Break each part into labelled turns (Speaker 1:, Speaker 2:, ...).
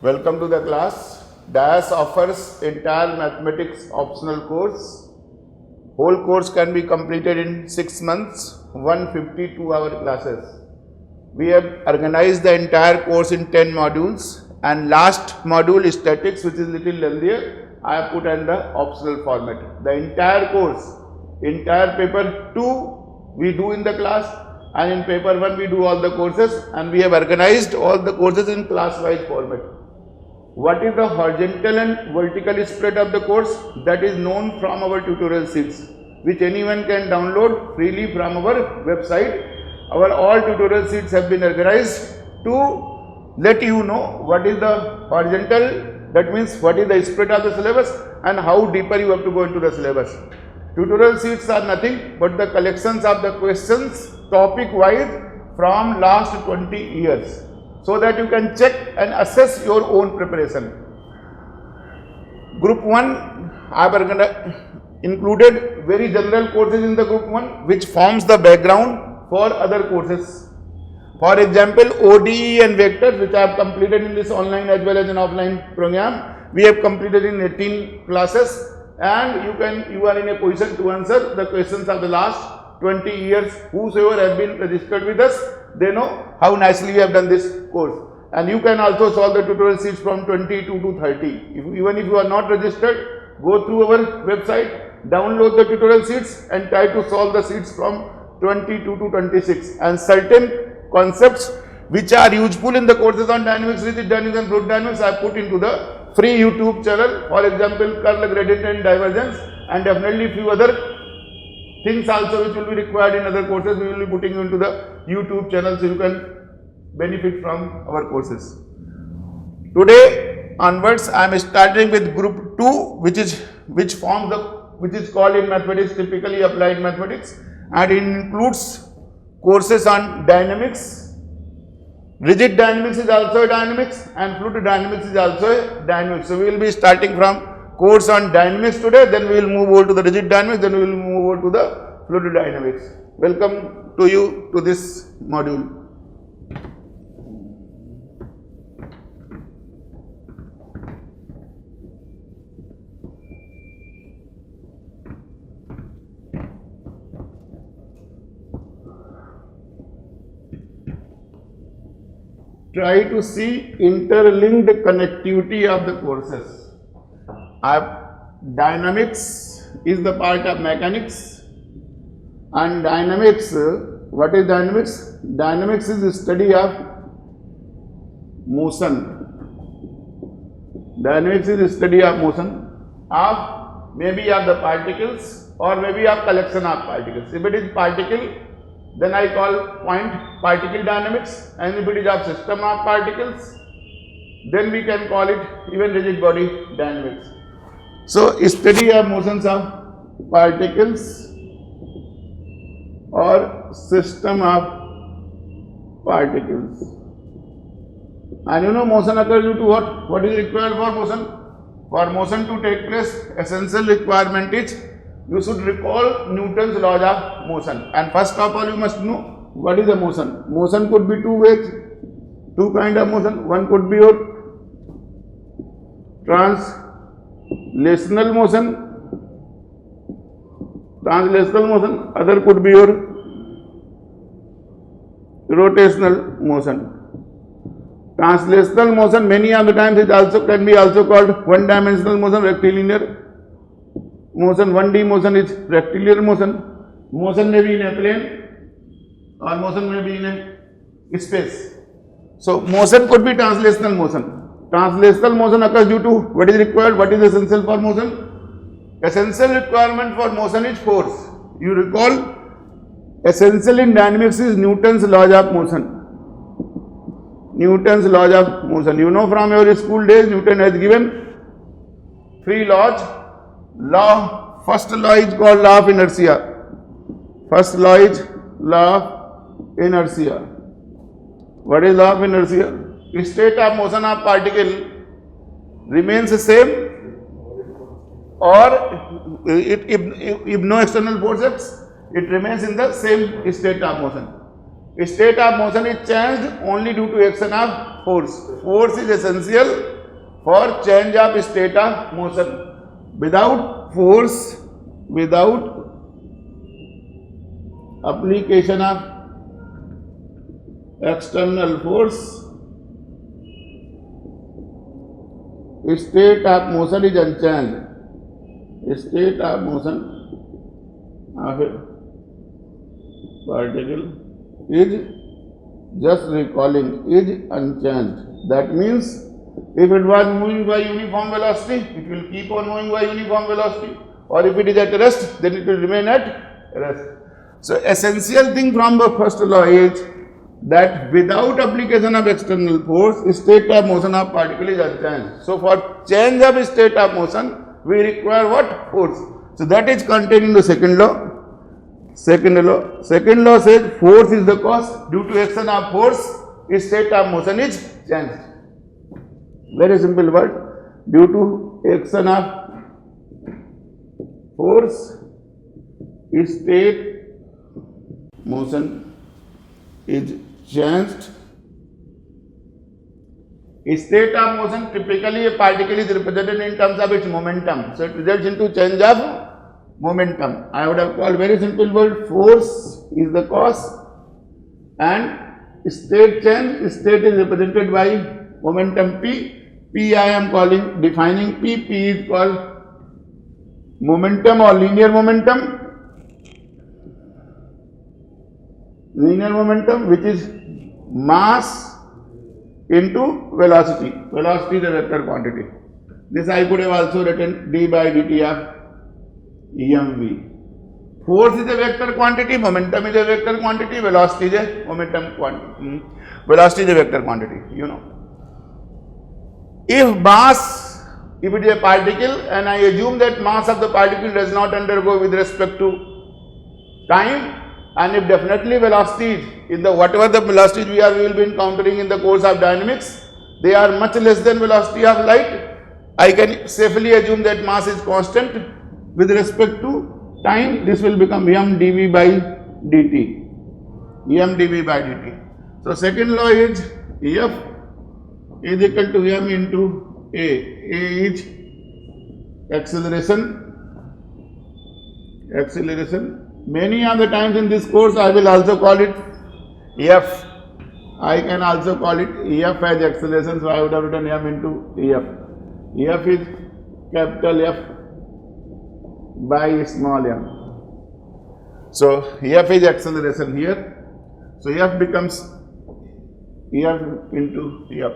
Speaker 1: Welcome to the class. DIAS offers entire mathematics optional course. Whole course can be completed in 6 months, 152-hour classes. We have organized the entire course in 10 modules, and last module is statics, which is little lengthier. I have put in the optional format. The entire course, entire paper 2 we do in the class, and in paper 1 we do all the courses, and we have organized all the courses in class-wise format. What is the horizontal and vertical spread of the course? That is known from our tutorial sheets, which anyone can download freely from our website. Our all tutorial sheets have been organized to let you know what is the horizontal, that means what is the spread of the syllabus and how deeper you have to go into the syllabus. Tutorial sheets are nothing but the collections of the questions topic wise from last 20 years. So that you can check and assess your own preparation. Group 1, I have included very general courses in the group 1, which forms the background for other courses. For example, ODE and vectors, which I have completed in this online as well as an offline program, we have completed in 18 classes, and you are in a position to answer the questions of the last 20 years. Whosoever has been registered with us, they know how nicely we have done this course. And you can also solve the tutorial sheets from 22 to 30. Even if you are not registered, go through our website, download the tutorial sheets and try to solve the sheets from 22 to 26. And certain concepts which are useful in the courses on dynamics, rigid dynamics and fluid dynamics, I put into the free YouTube channel. For example, curl, gradient and divergence, and definitely few other things also which will be required in other courses, we will be putting into the YouTube channel, so you can benefit from our courses. Today onwards, I am starting with group 2, which is called in mathematics typically applied mathematics, and it includes courses on dynamics. Rigid dynamics is also dynamics, and fluid dynamics is also dynamics. So we will be starting from course on dynamics today, then we will move over to the rigid dynamics, then we will move over to the fluid dynamics. Welcome to you to this module. Try to see interlinked connectivity of the courses. Dynamics is the part of mechanics, and dynamics, what is dynamics? Dynamics is the study of motion. Dynamics is the study of motion of maybe of the particles or maybe of collection of particles. If it is particle, then I call point particle dynamics, and if it is of system of particles, then we can call it even rigid body dynamics. So, study of motions of particles or system of particles. And you know motion occurs due to what? What is required for motion? For motion to take place, essential requirement is you should recall Newton's laws of motion. And first of all, you must know what is a motion. Motion could be two ways, two kind of motion. One could be your translational motion, other could be your rotational motion. Translational motion many of the times it also can be also called one-dimensional motion, rectilinear motion. 1D motion is rectilinear motion. Motion may be in a plane or motion may be in a space. So motion could be translational motion. Translational motion occurs due to what is required, what is essential for motion. Essential requirement for motion is force. You recall, essential in dynamics is Newton's laws of motion. Newton's laws of motion. You know from your school days, Newton has given 3 laws. First law is called law of inertia. First law is law of inertia. What is law of inertia? State of motion of particle remains the same, or if no external forces, it remains in the same state of motion. State of motion is changed only due to action of force. Force is essential for change of state of motion. Without force, without application of external force, state of motion is unchanged. State of motion of a particle is, just recalling, is unchanged. That means if it was moving by uniform velocity, it will keep on moving by uniform velocity, or if it is at rest, then it will remain at rest. So essential thing from the first law is that without application of external force, state of motion of particle is unchanged. So for change of state of motion, we require what? Force. So that is contained in the second law. Second law says force is the cause. Due to action of force, state of motion is changed. Very simple word. Due to action of force, state motion is changed. State of motion, typically a particle is represented in terms of its momentum. So it results into change of momentum. I would have called very simple word, force is the cause and state change, state is represented by momentum P. P I am calling, defining P. P is called momentum or linear momentum. Linear momentum, which is mass into velocity. Velocity is a vector quantity. This I could have also written d by dt of EMV. Force is a vector quantity, momentum is a vector quantity, velocity is a momentum quantity. Velocity is a vector quantity, you know. If mass, if it is a particle, and I assume that mass of the particle does not undergo with respect to time, and if definitely velocities in the whatever the velocities we will be encountering in the course of dynamics, they are much less than velocity of light, I can safely assume that mass is constant with respect to time. This will become m dv by dt. M dv by dt. So second law is F is equal to m into a. A is acceleration. Many of the times in this course I will also call it F. I can also call it F as acceleration, so I would have written m into F. F is capital F by small m. So F is acceleration here. So F becomes F into F.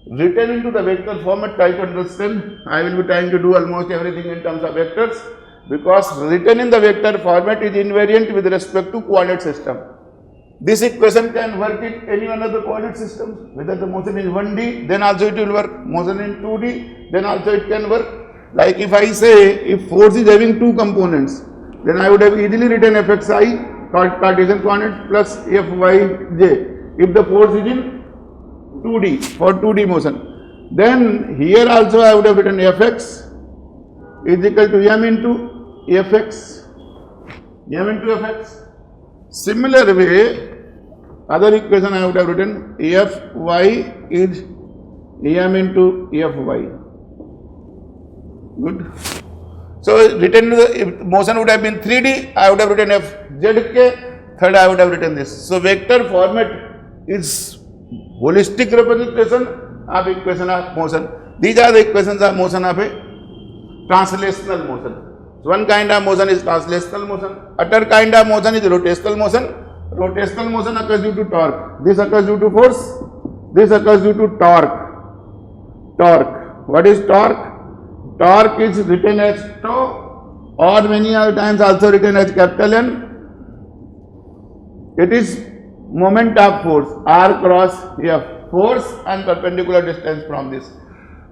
Speaker 1: Written into the vector format, try to understand. I will be trying to do almost everything in terms of vectors, because written in the vector format is invariant with respect to coordinate system. This equation can work in any one of the coordinate systems. Whether the motion is 1D, then also it will work. Motion in 2D, then also it can work. Like if I say, if force is having two components, then I would have easily written Fxi, Cartesian coordinate, plus Fyj. If the force is in 2D, for 2D motion. Then here also I would have written Fx is equal to m into Fx. Similar way, other equation I would have written Fy is m into Fy. Good. So written the motion would have been 3D, I would have written Fzk, third I would have written this. So vector format is holistic representation of equation of motion. These are the equations of motion of a translational motion. So one kind of motion is translational motion, other kind of motion is rotational motion. Rotational motion occurs due to torque. This occurs due to force. This occurs due to torque. Torque. What is torque? Torque is written as tau, or many other times also written as capital N. It is moment of force, R cross F, force and perpendicular distance from this.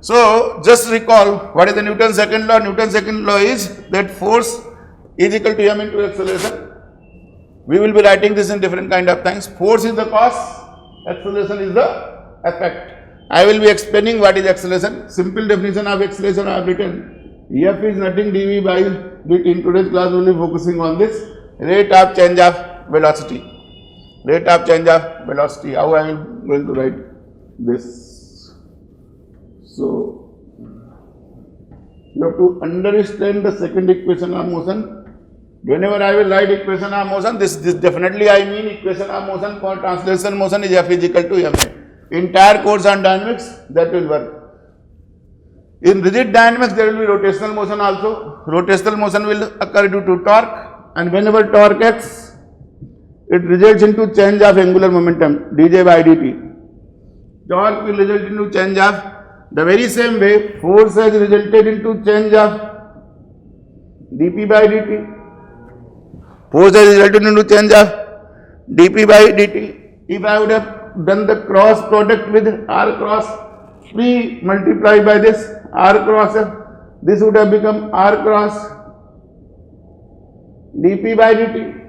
Speaker 1: So just recall what is the Newton's second law. Newton's second law is that force is equal to m into acceleration. We will be writing this in different kind of things. Force is the cause, acceleration is the effect. I will be explaining what is acceleration. Simple definition of acceleration I have written. F is nothing dv by dt. In today's class we will be focusing on this rate of change of velocity. Rate of change of velocity. How I am going to write this? So you have to understand the second equation of motion. Whenever I will write equation of motion, this definitely I mean equation of motion for translational motion is F is equal to ma. Entire course on dynamics that will work. In rigid dynamics there will be rotational motion also. Rotational motion will occur due to torque, and whenever torque acts, it results into change of angular momentum dj by dt. Torque will result into change of, the very same way force has resulted into change of dp by dt. Force has resulted into change of dp by dt. If I would have done the cross product with r cross p multiplied by this r cross f, this would have become r cross dp by dt.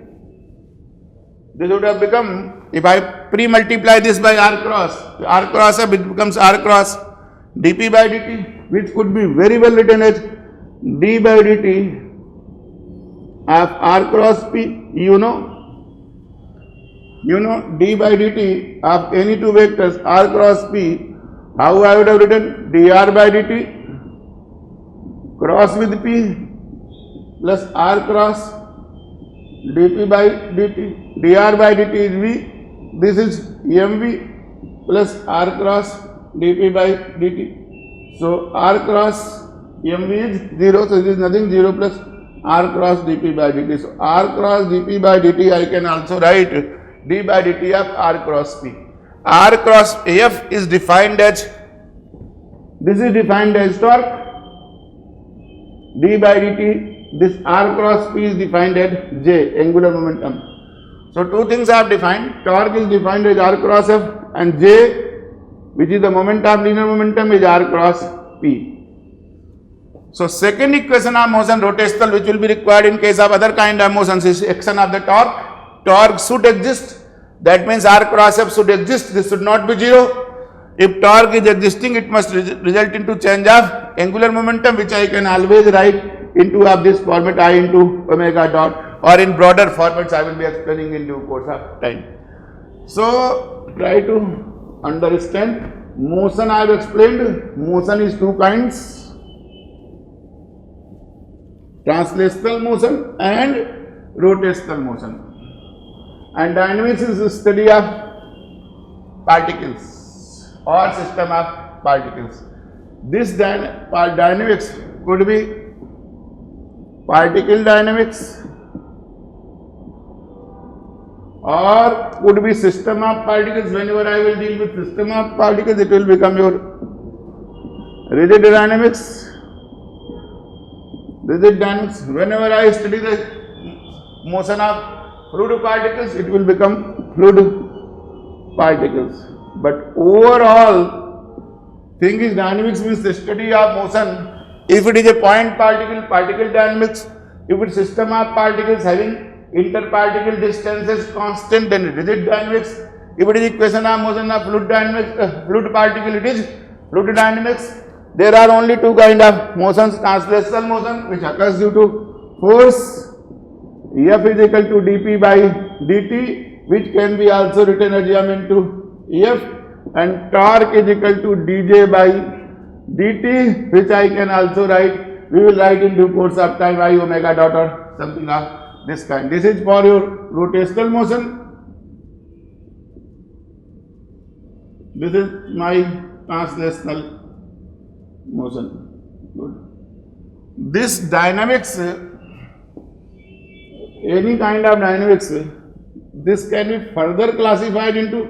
Speaker 1: This would have become, if I pre-multiply this by r cross f, it becomes r cross dp by dt, which could be very well written as d by dt of r cross p. You know d by dt of any two vectors r cross p. How I would have written dr by dt cross with p plus r cross dp by dt. dr by dt is v, this is mv plus r cross dp by dt. So r cross mv is 0, so it is nothing, 0 plus r cross dp by dt. So r cross dp by dt I can also write d by dt of r cross p. R cross af is defined as, this is defined as torque, d by dt, this r cross p is defined as j, angular momentum. So two things I have defined, torque is defined as r cross f, and j, which is the moment of linear momentum, is r cross p. So second equation of motion, rotational, which will be required in case of other kind of motions, is action of the torque. Torque should exist, that means r cross f should exist, this should not be 0. If torque is existing, it must result into change of angular momentum, which I can always write into of this format, I into omega dot, or in broader formats I will be explaining in due course of time. So try to understand. Motion I have explained, motion is two kinds, translational motion and rotational motion. And dynamics is the study of particles or system of particles. This dynamics could be particle dynamics or could be system of particles. Whenever I will deal with system of particles, it will become your rigid dynamics. Rigid dynamics. Whenever I study the motion of fluid particles, it will become fluid particles. But overall thing is, dynamics means the study of motion. If it is a point particle, particle dynamics. If it is system of particles having interparticle distances constant, then rigid dynamics. If it is equation of motion of fluid dynamics, fluid particle, it is fluid dynamics. There are only two kind of motions: translational motion, which occurs due to force, F is equal to dp by dt, which can be also written as m into F, and torque is equal to dj by dt, which I can also write, we will write in due course of time, I omega dot or something of this kind. This is for your rotational motion. This is my translational motion. Good. This dynamics, any kind of dynamics, this can be further classified into,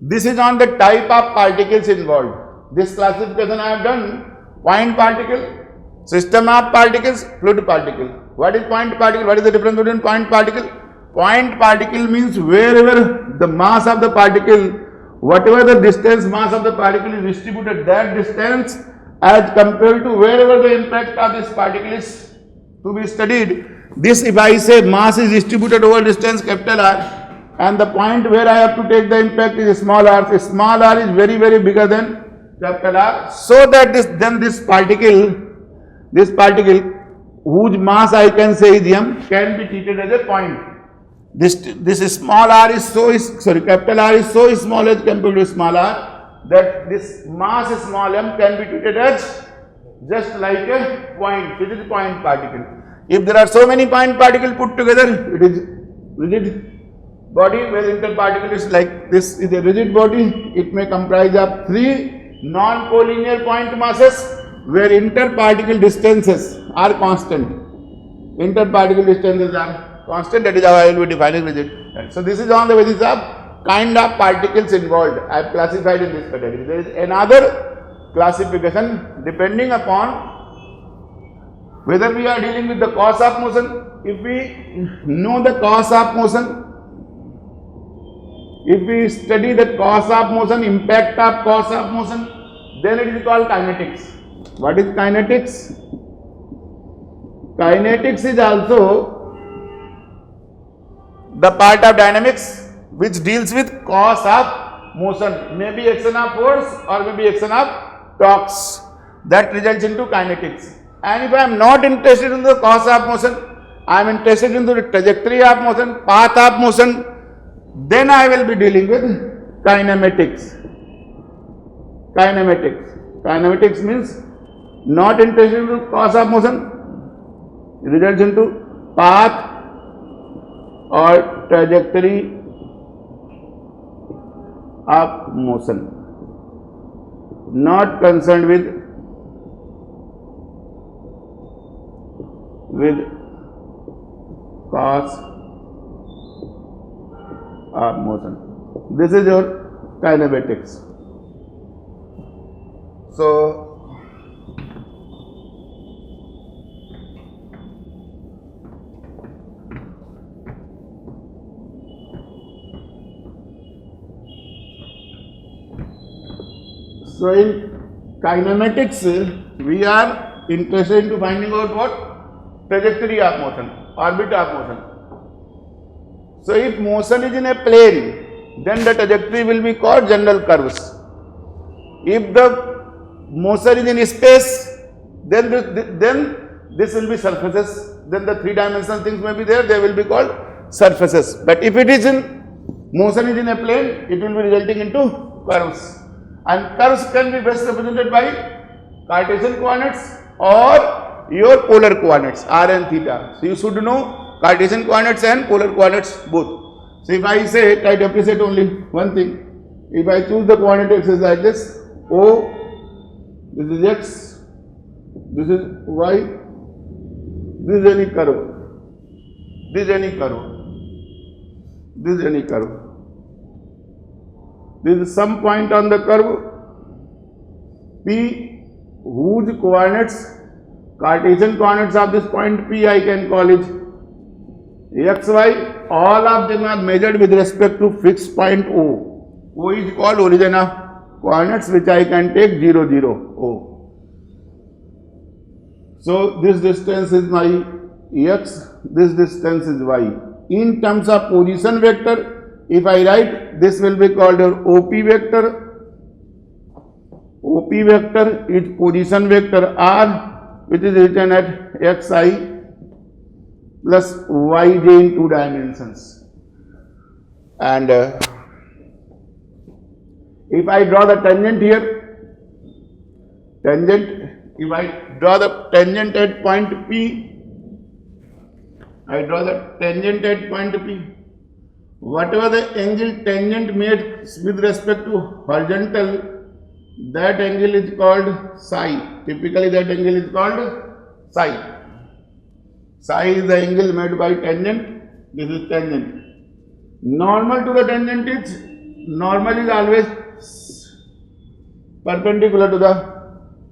Speaker 1: this is on the type of particles involved. This classification I have done: point particle, system of particles, fluid particle. What is point particle? What is the difference between point particle? Point particle means wherever the mass of the particle, whatever the distance mass of the particle is distributed, that distance as compared to wherever the impact of this particle is to be studied. This, if I say mass is distributed over distance capital R, and the point where I have to take the impact is small r, so small r is very bigger than capital R, so that this particle whose mass I can say is m, can be treated as a point. this small r is capital R is so small as compared to small r that this mass small m can be treated as just like a point, it is point particle. If there are so many point particles put together, it is rigid body, where interparticle is like this is a rigid body. It may comprise of 3 non-collinear point masses where interparticle distances are constant. Interparticle distances are constant, that is how I will be defining rigid. So this is on the basis of kind of particles involved. I have classified in this category. There is another classification depending upon whether we are dealing with the cause of motion. If we know the cause of motion, if we study the cause of motion, impact of cause of motion, then it is called kinetics. What is kinetics? Kinetics is also the part of dynamics which deals with cause of motion, maybe action of force or maybe action of torques, that results into kinetics. And if I am not interested in the cause of motion, I am interested in the trajectory of motion, path of motion, then I will be dealing with kinematics. Kinematics means not interested in the cause of motion, results into path or trajectory of motion, not concerned with cause of motion. This is your kinematics. So in kinematics, we are interested in finding out what? Trajectory of motion, orbit of motion. So if motion is in a plane, then the trajectory will be called general curves. If the motion is in space, then this will be surfaces. Then the 3-dimensional things may be there, they will be called surfaces. But if it is in motion is in a plane, it will be resulting into curves. And curves can be best represented by Cartesian coordinates or your polar coordinates r and theta. So you should know Cartesian coordinates and polar coordinates both. So if I say, try to appreciate only one thing. If I choose the coordinate axis like this, O, this is x, this is y, this is any curve, this is any curve, this is any curve. This is some point on the curve P, whose coordinates, Cartesian coordinates of this point P, I can call it x, y. All of them are measured with respect to fixed point O. O is called origin of coordinates, which I can take 0, 0, O. So this distance is my x, this distance is y. In terms of position vector, if I write, this will be called your OP vector. OP vector is position vector r, which is written at xi plus yj in 2 dimensions. And if I draw the tangent here, if I draw the tangent at point P, whatever the angle tangent made with respect to horizontal, that angle is called psi. Typically that angle is called psi. Psi is the angle made by tangent. This is tangent. Normal to the tangent is, normal is always perpendicular to the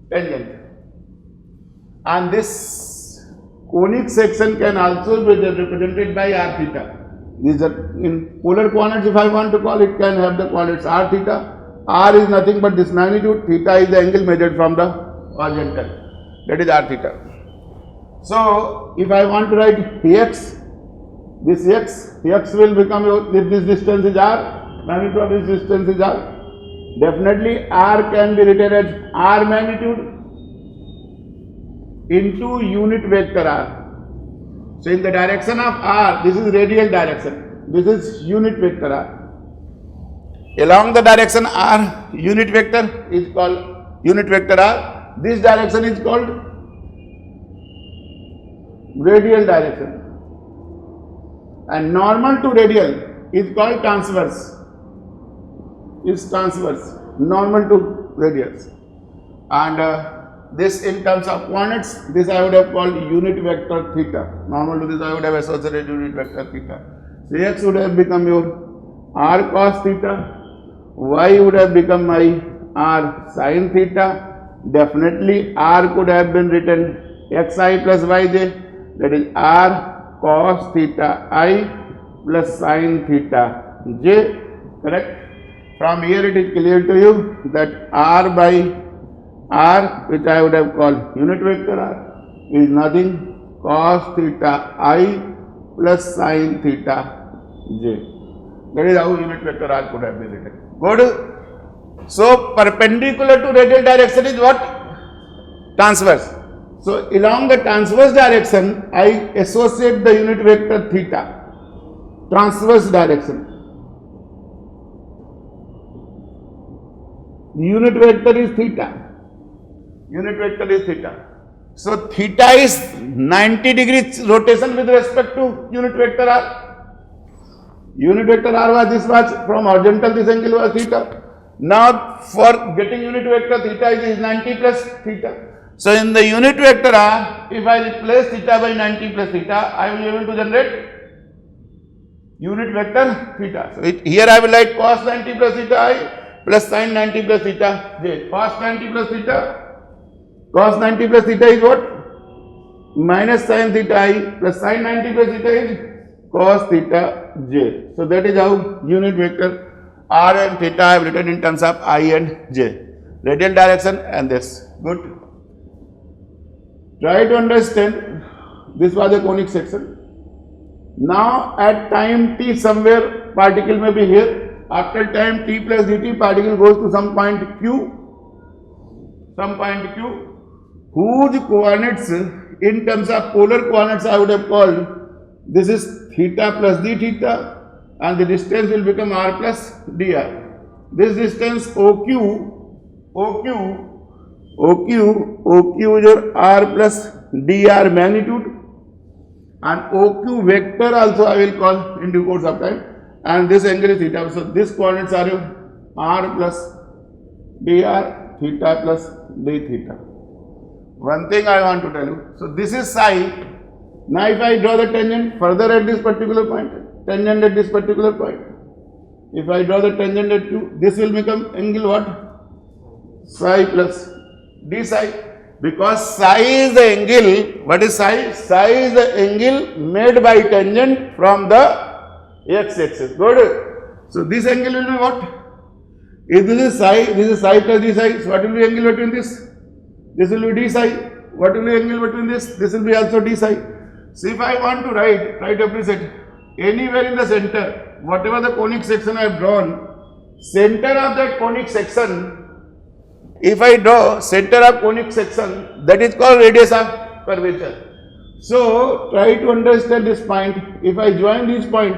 Speaker 1: tangent. And this conic section can also be represented by r theta. These are in polar coordinates. If I want to call it, can have the coordinates r theta. R is nothing but this magnitude, theta is the angle measured from the horizontal, that is r theta. So if I want to write x, this x will become, if this distance is r, magnitude of this distance is r, definitely r can be written as r magnitude into unit vector r. So in the direction of r, this is radial direction. This is unit vector r. Along the direction r, unit vector is called unit vector r. This direction is called radial direction, and normal to radial is called transverse. Is transverse, normal to radius, and this in terms of coordinates, this I would have called unit vector theta. Normal to this I would have associated unit vector theta. So x would have become your r cos theta, y would have become my r sin theta. Definitely r could have been written xi plus yj, that is r cos theta I plus sin theta j, correct? From here it is clear to you that r by r, which I would have called unit vector r, is nothing cos theta I plus sin theta j. That is how unit vector r could have been written. Good. So perpendicular to radial direction is what? Transverse. So along the transverse direction, I associate the unit vector theta, transverse direction. Unit vector is theta. Unit vector is theta. So theta is 90 degrees rotation with respect to unit vector r. Unit vector r was this much, from horizontal this angle was theta. Now for getting unit vector theta is 90 plus theta. So in the unit vector r, if I replace theta by 90 plus theta, I will be able to generate unit vector theta. So here I will write cos 90 plus theta I plus sin 90 plus theta j. Cos 90 plus theta is what? Minus sin theta I plus sin 90 plus theta is cos theta j. So that is how unit vector r and theta I have written in terms of I and j. Radial direction and this. Good. Try to understand. This was a conic section. Now at time t somewhere particle may be here. After time t plus dt, particle goes to some point q, whose coordinates in terms of polar coordinates I would have called, this is theta plus d theta, and the distance will become r plus dr. This distance OQ is your r plus dr magnitude, and OQ vector also I will call in due course of time. And this angle is theta. So these coordinates are r plus dr, theta plus d theta. One thing I want to tell you. So this is psi. Now if I draw the tangent further at this particular point, tangent at this particular point, if I draw the tangent at q, this will become angle what? Psi plus d psi. Because psi is the angle. What is psi? Psi is the angle made by tangent from the x-axis. Good. So this angle will be what? If this is psi plus d psi. So what will be angle between this? This will be d psi. What will be angle between this? This will be also d psi. So if I want to write, try to appreciate, anywhere in the center, whatever the conic section I have drawn, center of that conic section, if I draw center of conic section, that is called radius of curvature. So try to understand this point. If I join this point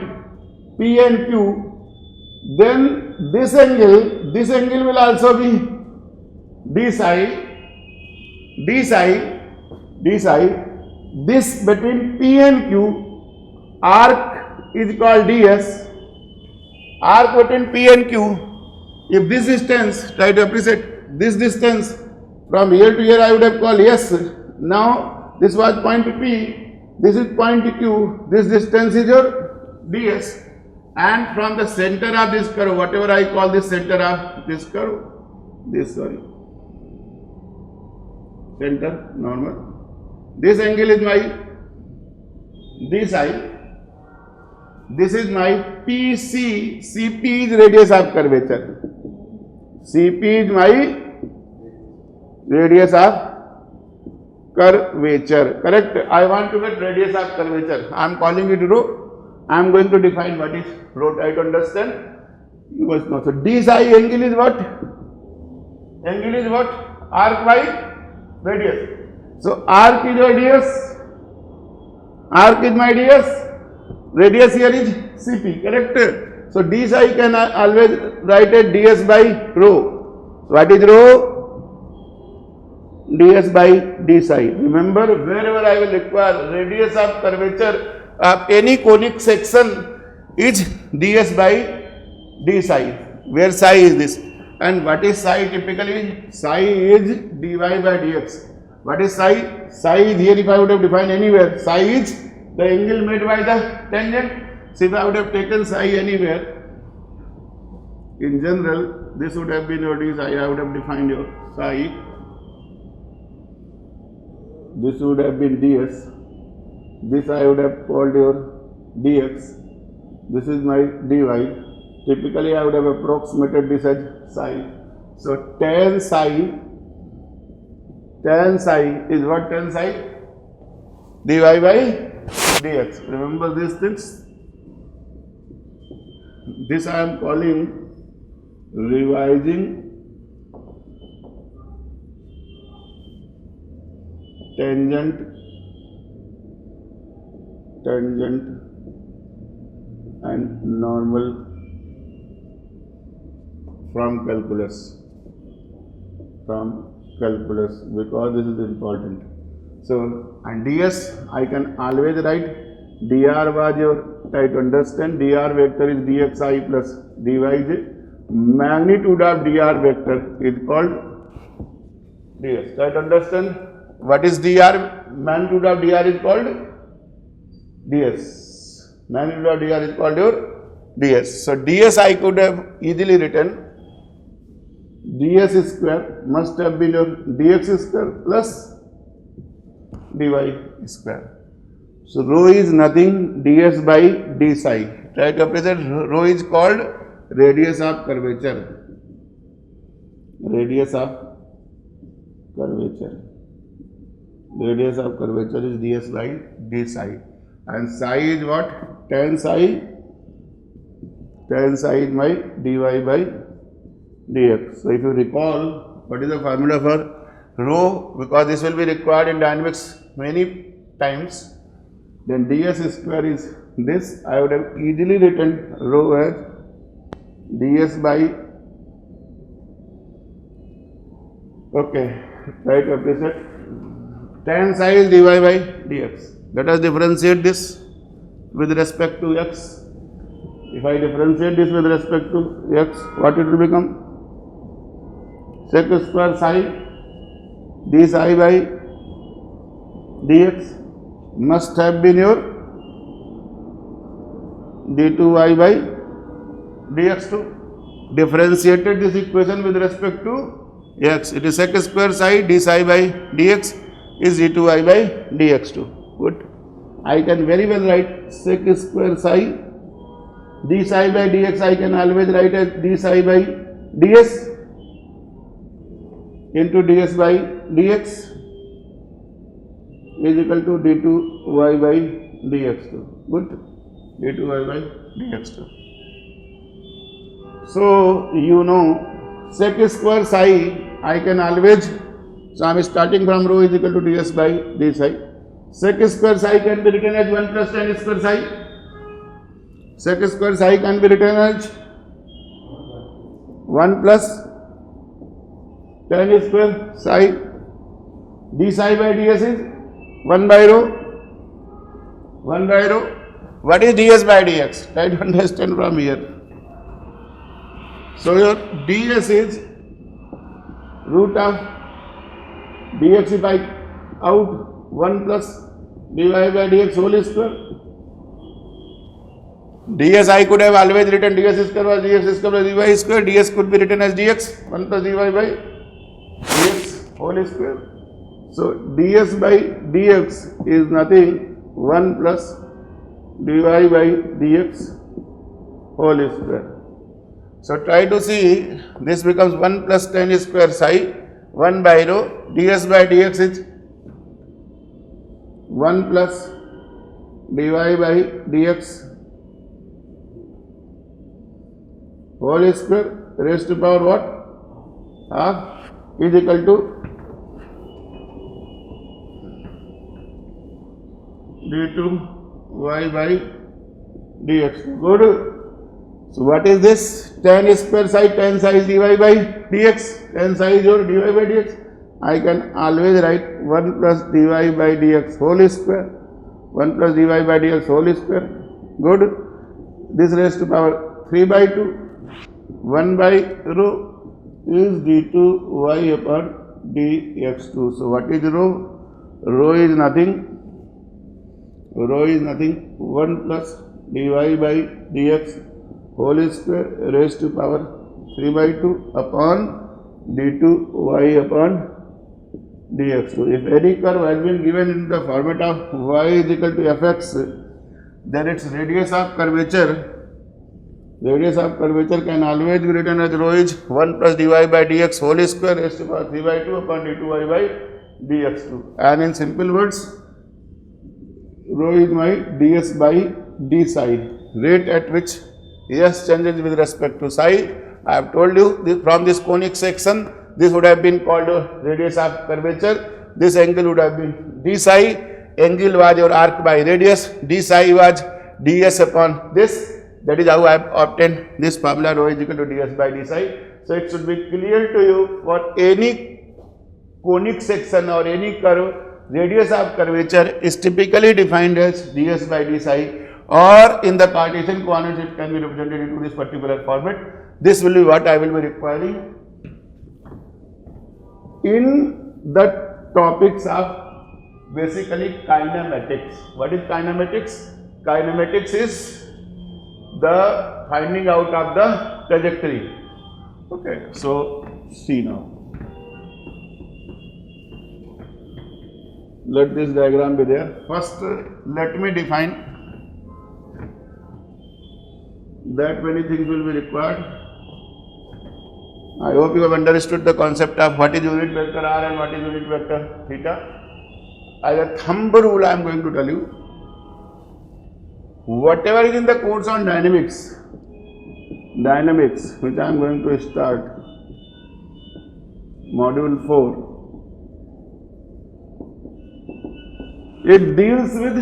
Speaker 1: P and Q, then this angle will also be d psi. This between P and Q, arc is called ds. Arc between P and Q, if this distance, try to appreciate, this distance from here to here I would have called s. Now this was point P, this is point Q, this distance is your ds. And from the center of this curve, whatever I call this center of this curve, center, normal, this angle is my d psi, this is my PC, CP is radius of curvature, CP is my radius of curvature, correct? I want to get radius of curvature, I am calling it rho. I am going to define what is rho. Try to understand. You must know. So d psi angle is what? Angle is what? Arc by radius. So arc is your ds. Arc is my ds. Radius here is Cp, correct? So d psi can always write as ds by rho. What is rho? ds by d psi. Remember, wherever I will require radius of curvature of any conic section is ds by d psi, where psi is this. And what is psi typically? Psi is dy by dx. What is psi? Psi is here, if I would have defined anywhere, psi is the angle made by the tangent. So if I would have taken psi anywhere, in general, this would have been your d psi. I would have defined your psi. This would have been ds. This I would have called your dx. This is my dy. Typically, I would have approximated this as psi. So tan psi is what? Tan psi? dy by dx. Remember these things. This I am calling revising tangent and normal from calculus, because this is important. So, and ds I can always write. Dr was your, try to understand, dr vector is dxi plus dyj. Magnitude of dr vector is called ds. Try to understand what is dr. Magnitude of dr is called ds. Magnitude of dr is called your ds. So ds I could have easily written ds square must have been your dx square plus dy square. So rho is nothing, ds by d psi. Try to appreciate, rho is called radius of curvature. Radius of curvature is ds by d psi. And psi is what? Tan psi. Tan psi is my dy by dx. So if you recall, what is the formula for rho? Because this will be required in dynamics many times. Then ds square is this. I would have easily written rho as ds by, okay, try to appreciate, tan psi is dy by dx. Let us differentiate this with respect to x. If I differentiate this with respect to x, what it will become? Sec square psi d psi by dx must have been your d2y by dx2. Differentiated this equation with respect to x. It is sec square psi d psi by dx is d2y by dx2. Good. I can very well write sec square psi d psi by dx. I can always write as d psi by ds into ds by dx is equal to d2y by dx2. Good. d2y by dx2. So you know sec square psi I can always, so I am starting from rho is equal to ds by d psi. Sec square psi can be written as 1 plus tan square psi. Sec square psi can be written as 1 plus tan square psi. D psi by ds is 1 by rho. 1 by rho. What is ds by dx? Try to understand from here. So your ds is root of dx if I out 1 plus dy by dx whole square. ds I could have always written ds square was dx square plus dy square. ds could be written as dx 1 plus dy by dx whole square. So ds by dx is nothing 1 plus dy by dx whole square. So try to see, this becomes 1 plus tan square psi 1 by rho. ds by dx is 1 plus dy by dx whole square raised to power what? Half is equal to d2y by dx2. Good. So what is this? Tan square psi, tan psi is dy by dx. Tan psi is your dy by dx. I can always write 1 plus dy by dx whole square. 1 plus dy by dx whole square. Good. This raised to power 3 by 2. 1 by rho is d2y upon dx2. So what is rho? Rho is nothing. Rho is nothing. 1 plus dy by dx whole square raised to power 3 by 2 upon d2y upon dx2. If any curve has been given in the format of y is equal to fx, then its radius of curvature can always be written as rho is 1 plus dy by dx whole square raised to power 3 by 2 upon d2y by dx2. And in simple words, rho is my ds by d psi, rate at which s changes with respect to psi. I have told you this, from this conic section, this would have been called radius of curvature. This angle would have been d psi. Angle was your arc by radius. D psi was ds upon this. That is how I have obtained this formula, rho is equal to ds by d psi. So it should be clear to you, for any conic section or any curve, radius of curvature is typically defined as ds by d psi, or in the Cartesian coordinates it can be represented into this particular format. This will be what I will be requiring in the topics of basically kinematics. What is kinematics? Kinematics is the finding out of the trajectory. Okay, so see now. Let this diagram be there. First, let me define that many things will be required. I hope you have understood the concept of what is unit vector r and what is unit vector theta. As a thumb rule, I am going to tell you, whatever is in the course on dynamics, which I am going to start, module 4, it deals with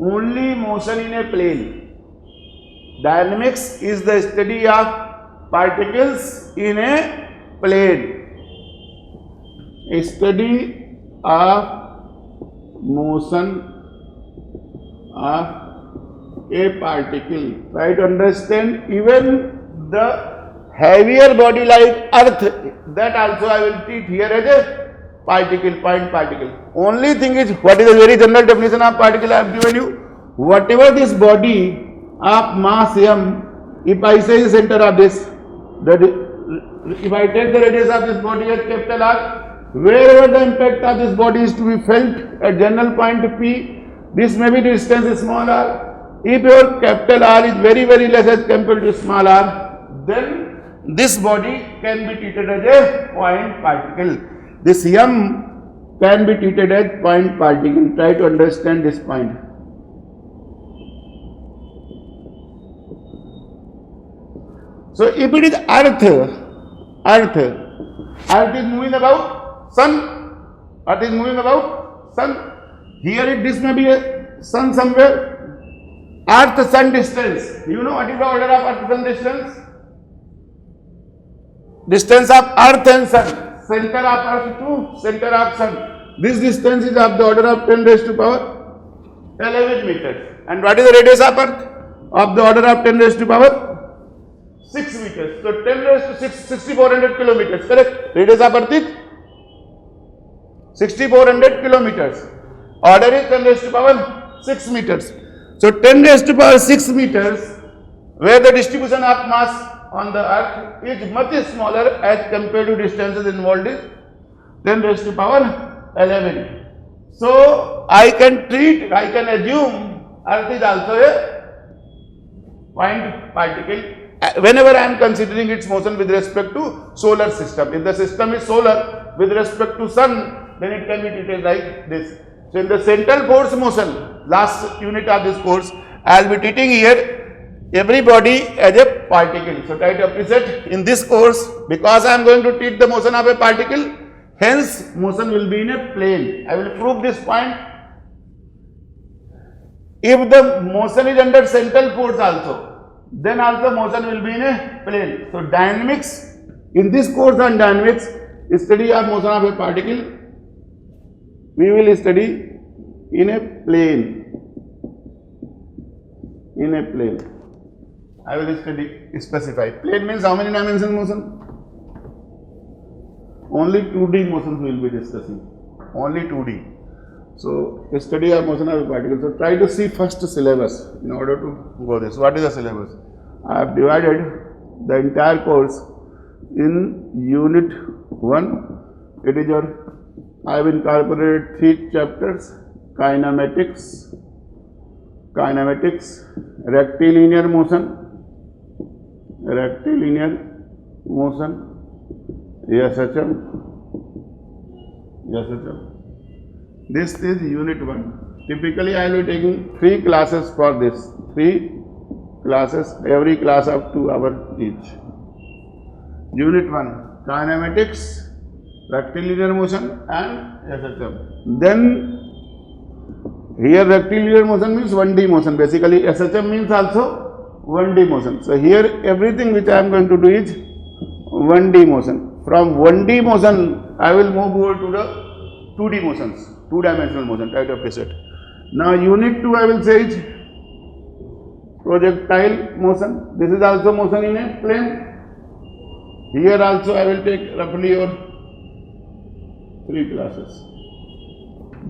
Speaker 1: only motion in a plane. Dynamics is the study of particles in a plane. A study of motion of a particle. Try to understand, even the heavier body like Earth, that also I will treat here as a particle, point particle. Only thing is, what is the very general definition of particle I have given you? Whatever this body of mass m, if I say the center of this, if I take the radius of this body as capital R, wherever the impact of this body is to be felt at general point P, this may be distance small r. If your capital R is very less as compared to small r, then this body can be treated as a point particle. This m can be treated as point particle. Try to understand this point. So if it is Earth is moving about Sun, Earth is moving about Sun. Here this may be a Sun somewhere. Earth Sun distance. You know what is the order of Earth Sun distance? Distance of Earth and Sun. Center of Earth to center of Sun. This distance is of the order of 10 raised to power 11 meters. And what is the radius of Earth? Of the order of 10 raised to power 6 meters. So 10 raised to 6, 6400 kilometers. Correct? Radius of Earth is 6400 kilometers. Order is 10 raised to power 6 meters. So 10 raised to power 6 meters, where the distribution of mass on the Earth is much smaller as compared to distances involved is 10 raised to power 11. So I can assume Earth is also a point particle whenever I am considering its motion with respect to solar system. If the system is solar with respect to Sun, then it can be treated like this. So in the central force motion, last unit of this course, I will be treating here every body as a particle. So try to appreciate in this course, because I am going to treat the motion of a particle, hence motion will be in a plane. I will prove this point. If the motion is under central force also, then also motion will be in a plane. So dynamics, in this course on dynamics, study of motion of a particle, we will study in a plane. In a plane. I will specify. Plane means how many dimensions motion? Only 2D motions we will be discussing. Only 2D. So, study of motion of a particle. So, try to see first syllabus in order to go this. What is the syllabus? I have divided the entire course in unit 1. It is your, I have incorporated 3 chapters: kinematics, rectilinear motion, SHM. This is unit 1. Typically, I will be taking 3 classes for this. 3 classes, every class of 2 hours each. Unit 1, kinematics, rectilinear motion and SHM. Then, here rectilinear motion means 1D motion. Basically, SHM means also 1D motion. So, here everything which I am going to do is 1D motion. From 1D motion, I will move over to the 2D motions, 2-dimensional motion. Try to appreciate. Now, unit 2 I will say is projectile motion. This is also motion in a plane. Here also I will take roughly your 3 classes.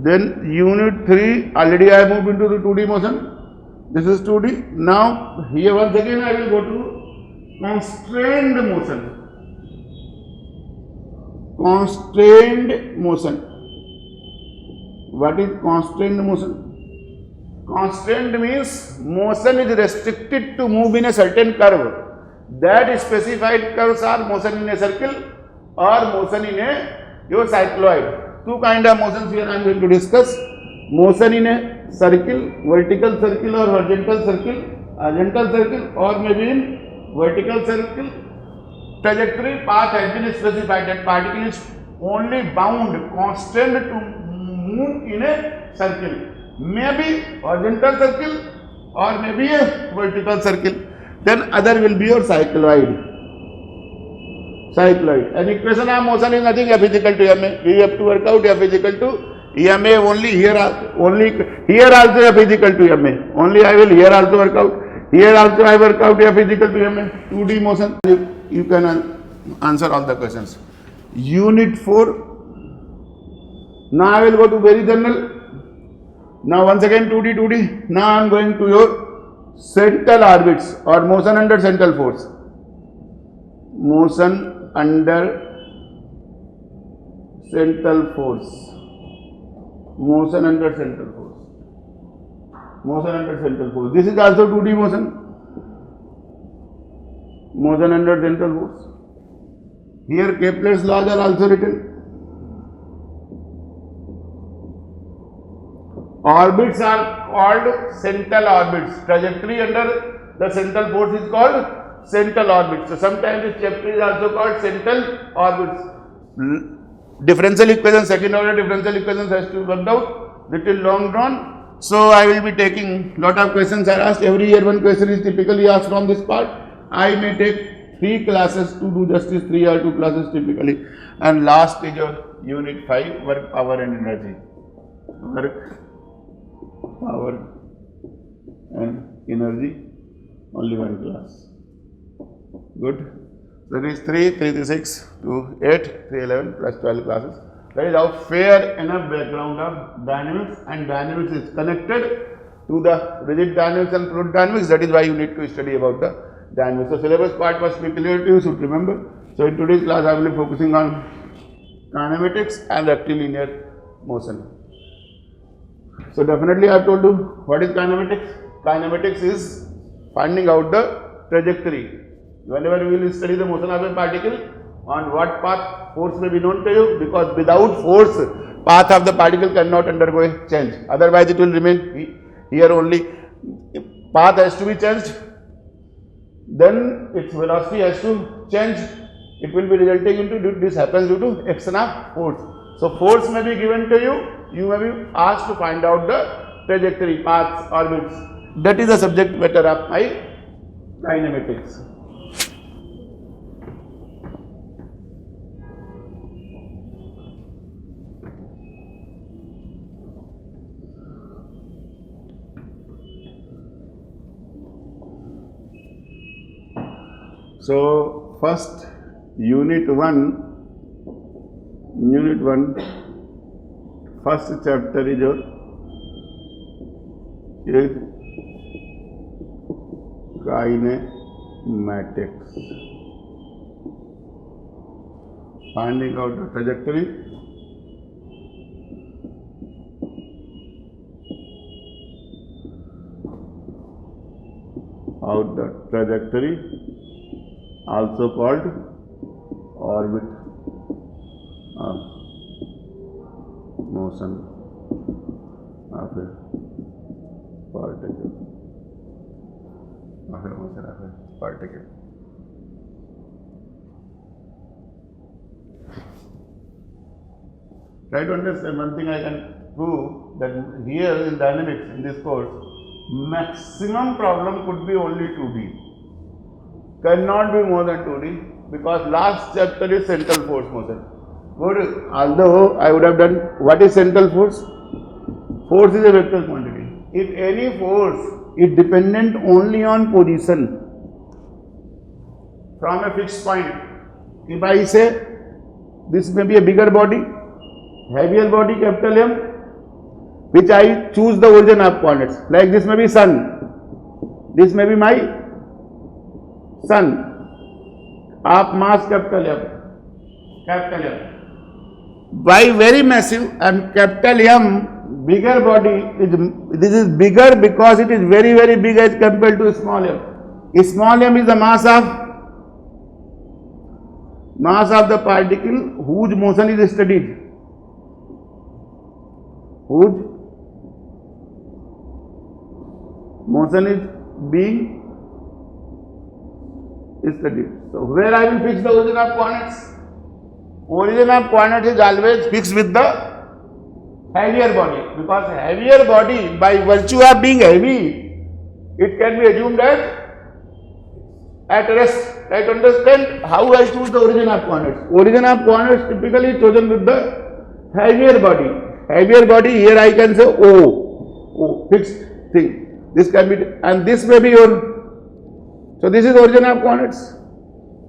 Speaker 1: Then unit 3, already I moved into the 2D motion. This is 2D. Now, here once again I will go to constrained motion. Constrained motion. What is constrained motion? Constrained means motion is restricted to move in a certain curve. That specified curves are motion in a circle or motion in a your cycloid. 2 kind of motions here I am going to discuss. Motion in a circle, vertical circle or horizontal circle, or maybe in vertical circle. Trajectory path has been specified. That particle is only bound, constrained to move in a circle. Maybe horizontal circle or maybe a vertical circle. Then other will be your cycloid. And equation of motion is nothing F is equal to ma. We have to work out F is equal to ma only here also F is equal to ma. Only I will here also work out. Here also I work out F is equal to ma. 2D motion. You can answer all the questions. Unit 4. Now I will go to very general. Now once again 2D. Now I am going to your central orbits or motion under central force. Motion under central force. This is also 2D motion. Motion under central force. Here Kepler's laws are also written. Orbits are called central orbits. Trajectory under the central force is called central orbits. So sometimes this chapter is also called central orbits. Differential equations, second order differential equations has to be worked out. Little long drawn. So I will be taking lot of questions are asked. Every year one question is typically asked from this part. I may take 3 classes to do justice, 3 or 2 classes typically. And last is your unit 5, work, power and energy. Work, power and energy, only 1 class. Good. So this 3, 6 to 8, 3, 11 plus 12 classes. That is how fair enough background of dynamics, and dynamics is connected to the rigid dynamics and fluid dynamics. That is why you need to study about the dynamics. So syllabus part must be clear to you, should remember. So in today's class I will be focusing on kinematics and rectilinear motion. So definitely I have told you what is kinematics. Kinematics is finding out the trajectory. Whenever we will study the motion of a particle, on what path force may be known to you, because without force path of the particle cannot undergo a change, otherwise it will remain here only. Path has to be changed, then its velocity has to change. It will be resulting into, this happens due to action of force. So force may be given to you, you may be asked to find out the trajectory, paths, orbits. That is the subject matter of my kinematics. So first unit 1, first chapter is your kinematics, finding out the trajectory, also called orbit of motion of a particle. Try to understand one thing I can prove, that here in dynamics in this course, maximum problem could be only 2D. Cannot be more than 2D, because last chapter is central force motion. Good. Although I would have done, what is central force? Force is a vector quantity. If any force is dependent only on position from a fixed point, if I say this may be a bigger body, heavier body, capital M, which I choose the origin of coordinates, like this may be sun, this may be my sun, of mass capital M. By very massive and capital M, bigger body this is bigger because it is very big as compared to small m. Small m is the mass of the particle whose motion is studied. Whose motion is being studied. So where I will fix the origin of coordinates? Origin of coordinates is always fixed with the heavier body, because heavier body, by virtue of being heavy, it can be assumed at rest. Try to understand how I choose the origin of coordinates. Origin of coordinates typically chosen with the heavier body. Heavier body, here I can say O, fixed thing. This can be, and this may be your. So this is origin of coordinates.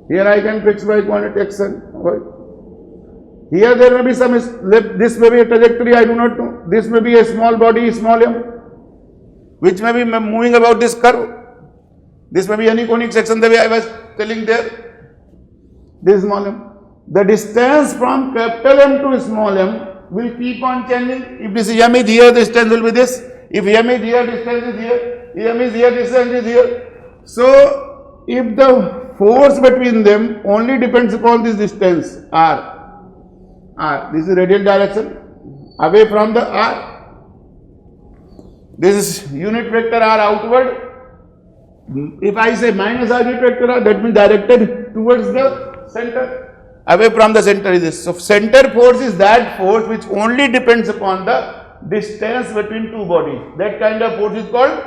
Speaker 1: Here I can fix by coordinate x and y. Here there may be some, this may be a trajectory, I do not know. This may be a small body, small m, which may be moving about this curve. This may be any conic section, the way I was telling there. This small m. The distance from capital M to small m will keep on changing. If this m is here, distance will be this. If m is here, distance is here. If m is here, distance is here. So, if the force between them only depends upon this distance r, this is radial direction away from the r, this is unit vector r outward. If I say minus r unit vector r, that means directed towards the center. Away from the center is this. So, center force is that force which only depends upon the distance between two bodies. That kind of force is called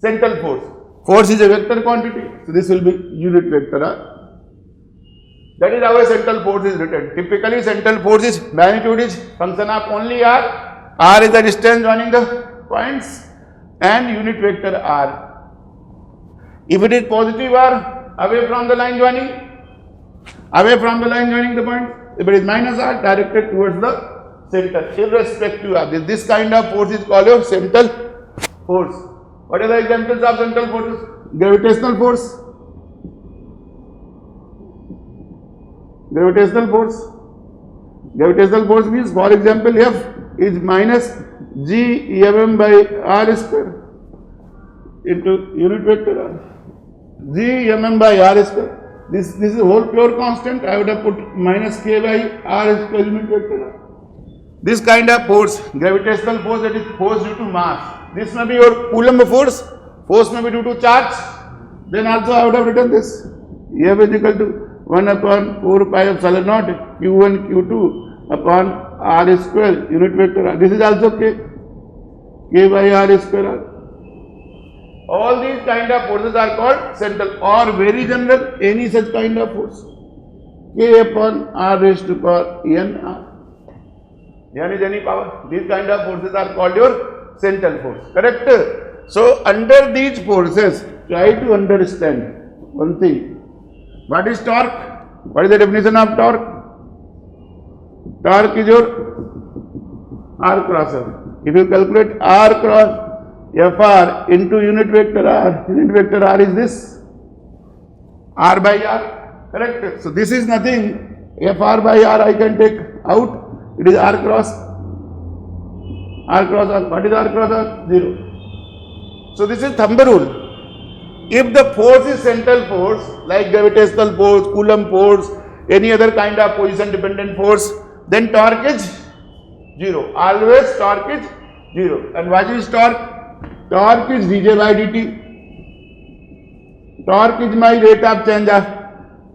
Speaker 1: central force. Force is a vector quantity. So, this will be unit vector r. That is how a central force is written. Typically, central force is magnitude is function of only r. R is the distance joining the points, and unit vector r. If it is positive r, away from the line joining the point. If it is minus r, directed towards the center, irrespective of this. This kind of force is called a central force. What are the examples of central forces? Gravitational force. Gravitational force means, for example, F is minus g mm by r square into unit vector r. G mm by r square. This is a whole pure constant. I would have put minus k by r square unit vector r. This kind of force, gravitational force, that is force due to mass. This may be your Coulomb force. Force may be due to charge. Then also I would have written this. F is equal to 1 upon 4 pi epsilon naught q1 q2 upon r square unit vector r. This is also k. K by R square R. All these kind of forces are called central or very general, any such kind of force. K upon R raised to power N R. N is any power. These kind of forces are called your central force. Correct? So, under these forces, try to understand one thing. What is torque? What is the definition of torque? Torque is your R cross R. If you calculate R cross Fr into unit vector R is this R by R. Correct? So, this is nothing. Fr by R I can take out. It is R cross R. What is R cross R? 0. So, this is thumb rule. If the force is central force like gravitational force, Coulomb force, any other kind of position dependent force, then torque is 0. Always torque is 0. And what is torque? Torque is dj by dt. Torque is my rate of change of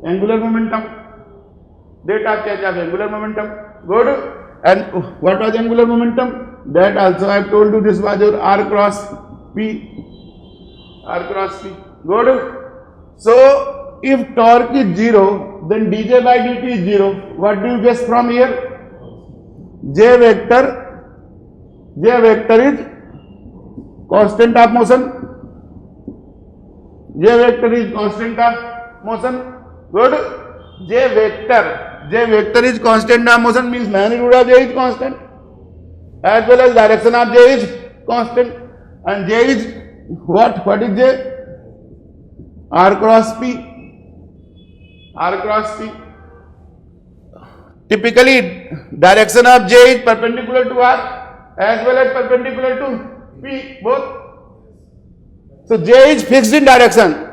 Speaker 1: angular momentum. Rate of change of angular momentum. Good. And what was angular momentum? That also I have told you, this was your R cross P. R cross P. Good. So, if torque is 0, then dj by dt is 0. What do you guess from here? J vector is constant of motion. J vector is constant of motion. Good. J vector is constant of motion, means magnitude of J is constant as well as direction of J is constant. And J is what? What is J? R cross P. R cross P. Typically, direction of J is perpendicular to R as well as perpendicular to P, both. So, J is fixed in direction.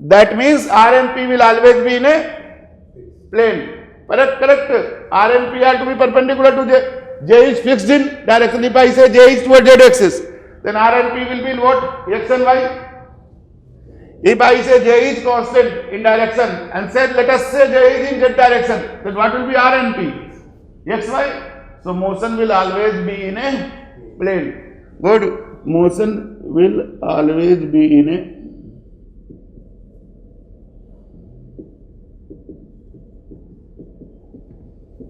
Speaker 1: That means R and P will always be in a plane. Correct? R and P are to be perpendicular to J. J is fixed in direction. If I say J is towards Z axis, then R and P will be in what? X and Y. If I say J is constant in direction and said let us say J is in Z direction, then what will be R and P? X, Y. So, motion will always be in a plane. Good. Motion will always be in a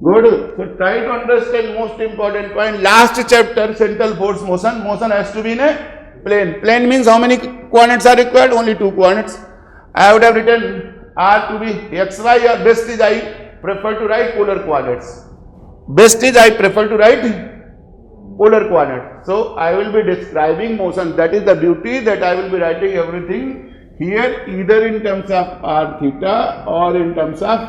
Speaker 1: good. So, try to understand most important point. Last chapter, central force motion. Motion has to be in a plane. Plane means how many coordinates are required? Only 2 coordinates. I would have written R to be x, y, or best is I prefer to write polar coordinates. Best is I prefer to write polar coordinates. So, I will be describing motion. That is the beauty, that I will be writing everything here either in terms of r theta or in terms of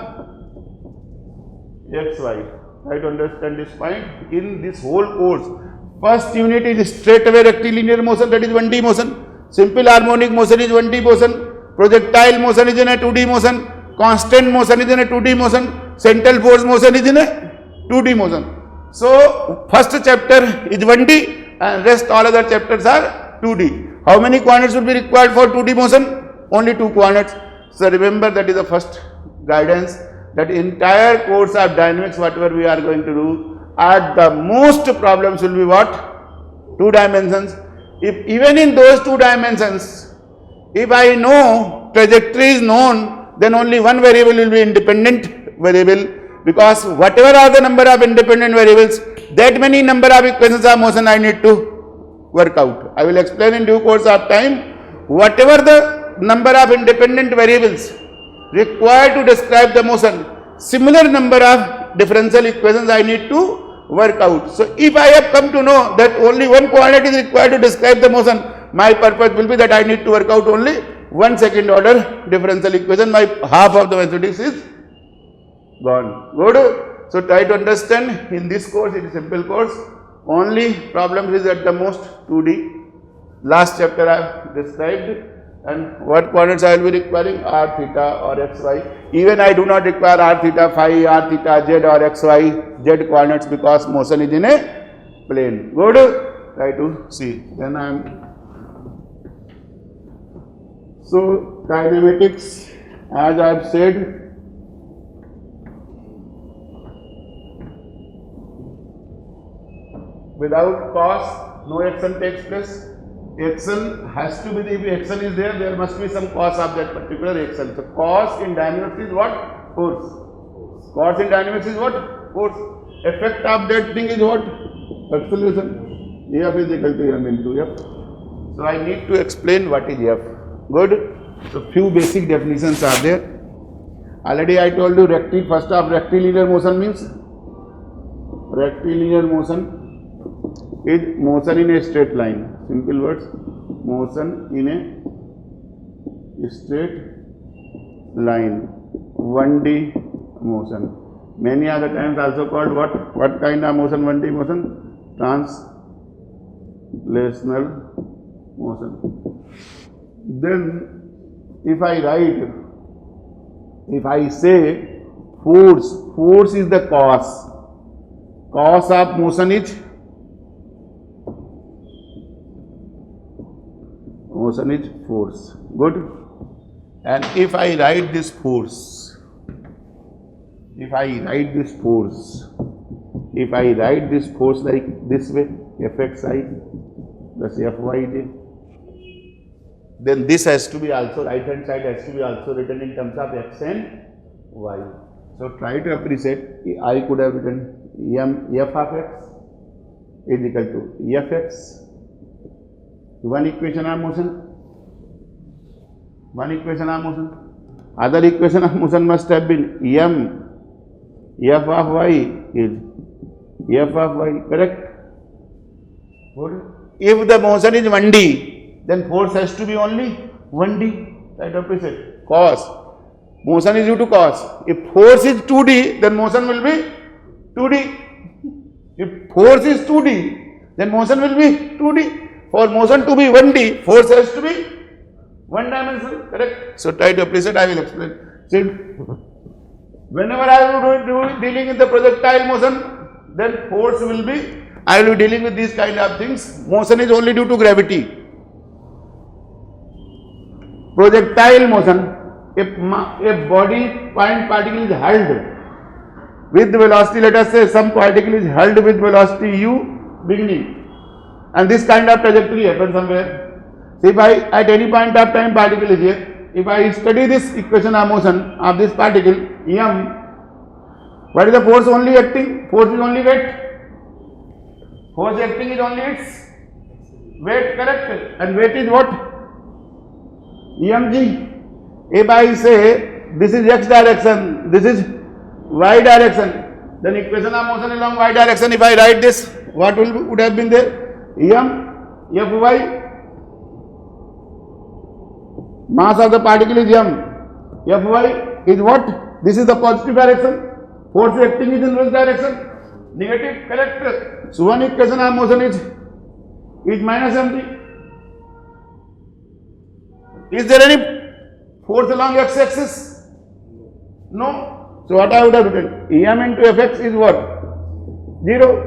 Speaker 1: x, y. Try to understand this point. In this whole course, first unit is straight away rectilinear motion, that is 1D motion. Simple harmonic motion is 1D motion. Projectile motion is in a 2D motion. Constant motion is in a 2D motion. Central force motion is in a 2D motion. So, first chapter is 1D and rest all other chapters are 2D. How many coordinates will be required for 2D motion? Only 2 coordinates. So, remember, that is the first guidance, that entire course of dynamics whatever we are going to do, at the most problems will be what? 2 dimensions. If even in those 2 dimensions, if I know trajectory is known, then only one variable will be independent variable, because whatever are the number of independent variables, that many number of equations of motion I need to work out. I will explain in due course of time. Whatever the number of independent variables required to describe the motion, similar number of differential equations I need to work out. So, if I have come to know that only one coordinate is required to describe the motion, my purpose will be that I need to work out only one second order differential equation. My half of the mathematics is gone. Good. So, try to understand. In this course, it is simple course. Only problem is at the most 2D. Last chapter I have described, and what coordinates I will be requiring? R theta or x, y. Even I do not require r theta phi, r theta z or x, y, z coordinates, because motion is in a plane. Good. Try to see. Then I am. So, kinematics, as I have said, without cos no action takes place. Action has to be, if action is there, there must be some cause of that particular action. So cause in dynamics is what? Force. Cause in dynamics is what? Force. Effect of that thing is what? Acceleration. F is equal to m into F. So I need to explain what is F. Good. So few basic definitions are there. Already I told you first of rectilinear motion means rectilinear motion is motion in a straight line. Simple words, motion in a straight line, 1D motion. Many other times also called what? What kind of motion? 1D motion? Translational motion. Then if I write, if I say force is the cause of motion is force. Good. And if I write this force, if I write this force like this way, Fxi plus Fyj, then this has to be also, right hand side has to be also written in terms of x and y. So try to appreciate, I could have written f of x is equal to fx, one equation of motion. Other equation of motion must have been f of y is f of y, correct? If the motion is 1D, then force has to be only 1D. Right, appreciate. Cause. Motion is due to cause. If force is 2D, then motion will be 2D. If force is 2D, then motion will be 2D. For motion to be 1D, force has to be one dimensional, correct? So try to appreciate, I will explain. See, whenever I will be dealing with the projectile motion, then force will be, I will be dealing with these kind of things. Motion is only due to gravity. Projectile motion, if a body point particle is held with velocity, let us say some particle is held with velocity u beginning, and this kind of trajectory happens somewhere. So if I, at any point of time particle is here, if I study this equation of motion of this particle m, what is the force only acting? Force is only weight. Force acting is only its weight, correct? And weight is what? mg. If I say this is x direction, this is y direction, then equation of motion along y direction, if I write this, what would have been there? Fy, mass of the particle is m, Fy is what? This is the positive direction, force acting is in which direction? Negative, correct? So one equation of motion is minus mg. Is there any force along x-axis? No. So what I would have written? em into fx is what? 0.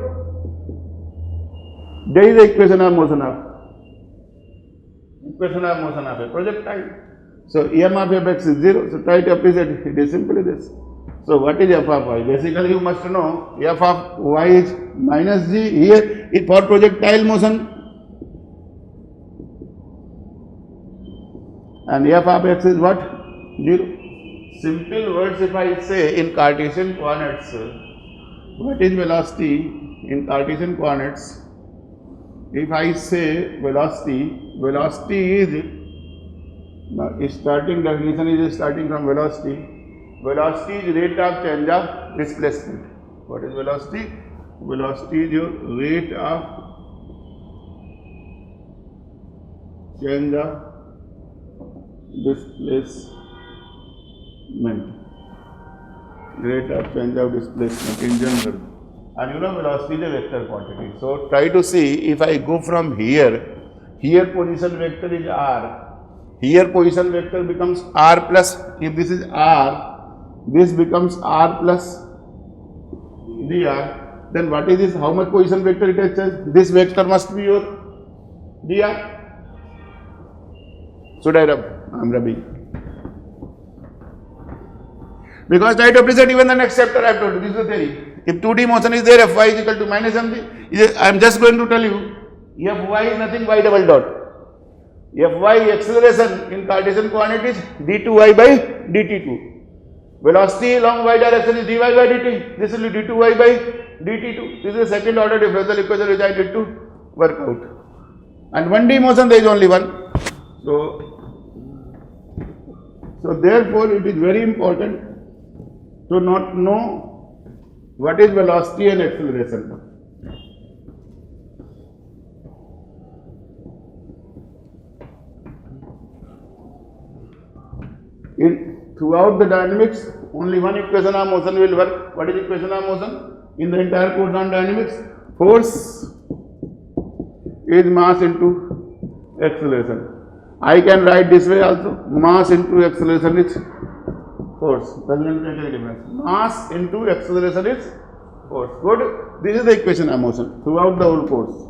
Speaker 1: There is the equation of motion of a projectile. So em of fx is 0. So try to appreciate it. It is simply this. So what is f of y? Basically you must know f of y is minus g. Here it for projectile motion, and f of x is what? 0. Simple words, if I say in Cartesian coordinates, what is velocity in Cartesian coordinates? If I say velocity is, starting definition is starting from velocity. Velocity is rate of change of displacement. What is velocity? Velocity is your rate of change of displacement. Rate of change of displacement in general. And you know velocity is a vector quantity. So try to see, if I go from here position vector is r. Here position vector becomes r plus, if this is r, this becomes r plus dr. Then what is this? How much position vector it has? This vector must be your dr. Should I rub? I am rubbing. Because try to appreciate even the next chapter I have told you. This is the theory. If 2D motion is there, Fy is equal to minus mg. I am just going to tell you Fy is nothing y double dot. Fy acceleration in Cartesian coordinate is d2y by dt2. Velocity along y direction is dy by dt. This will be d2y by dt2. This is the second order differential equation which I did to work out. And 1D motion there is only one. So therefore it is very important to not know what is velocity and acceleration. Throughout the dynamics, only one equation of motion will work. What is equation of motion? In the entire course on dynamics, force is mass into acceleration. I can write this way also. Mass into acceleration is force. Doesn't make any difference. Mass into acceleration is force. Good. This is the equation of motion throughout the whole course.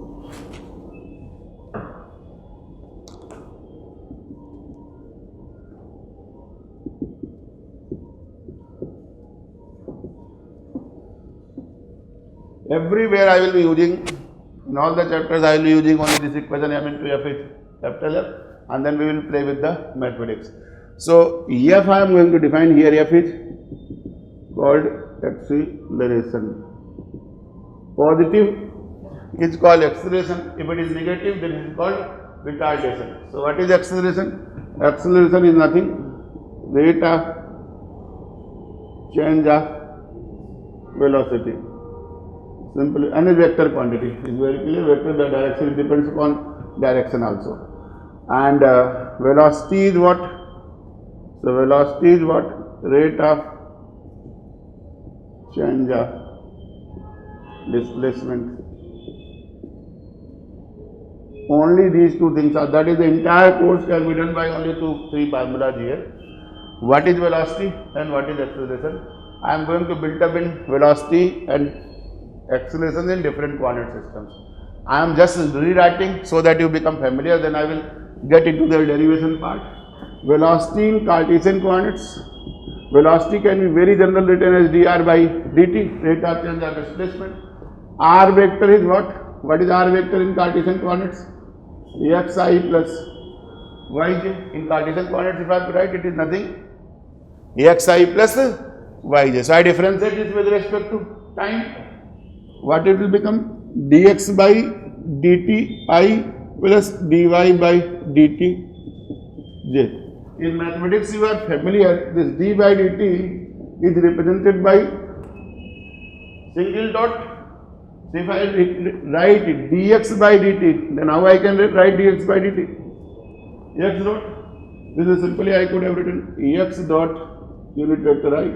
Speaker 1: Everywhere I will be using, in all the chapters I will be using only this equation m into f is capital F, and then we will play with the mathematics. So f I am going to define here. F is called acceleration. Positive is called acceleration. If it is negative, then it is called retardation. So what is acceleration? Acceleration is nothing, rate of change of velocity. Simply, and a vector quantity is very clear. Vector, the direction depends upon direction also. And velocity is what? So velocity is what? Rate of change of displacement. Only these two things are. That is, the entire course can be done by only 2-3 formulas here. What is velocity and what is acceleration? I am going to build up in velocity and acceleration in different coordinate systems. I am just rewriting so that you become familiar, then I will get into the derivation part. Velocity in Cartesian coordinates. Velocity can be very general written as dr by dt, rate of change of displacement. R vector is what? What is R vector in Cartesian coordinates? xi plus yj. In Cartesian coordinates, if I have to write, it is nothing, xi plus yj. So I differentiate this with respect to time. What it will become? Dx by dt I plus dy by dt j. In mathematics, you are familiar, this d by dt is represented by single dot. So if I write it dx by dt, then how I can write dx by dt? X dot. This is simply I could have written x dot unit vector I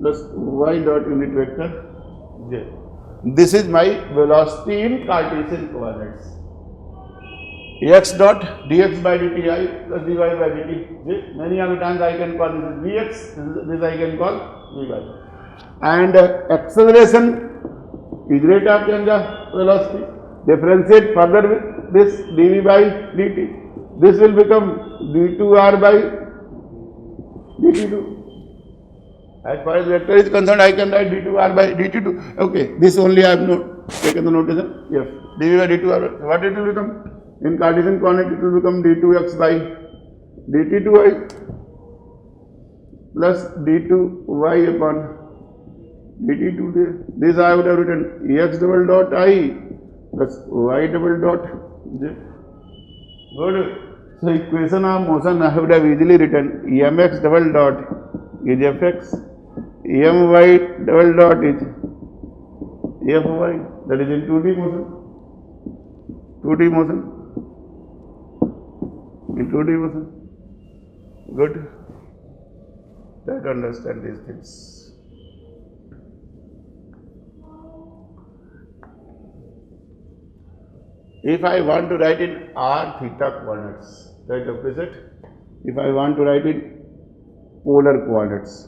Speaker 1: plus y dot unit vector j. This is my velocity in Cartesian coordinates. X dot dx by dt I plus dy by dt. Many other times I can call this dx, this I can call dy. And acceleration is rate of change of velocity. Differentiate further with this dv by dt. This will become d2r by dt2. As far as vector is concerned, I can write d2r by dt2. Okay, this only I have not taken the notation. Yes, dv by d2r. What it will become? In Cartesian coordinate, it will become d2x by dt2y plus d2y upon dt2j. This I would have written x double dot I plus y double dot j. Good. So equation of motion I would have easily written mx double dot is fx, my double dot is fy, that is in 2D motion. 2D motion. In 2D motion. Good. Try to understand these things. If I want to write in r theta coordinates, right opposite. If I want to write in polar coordinates,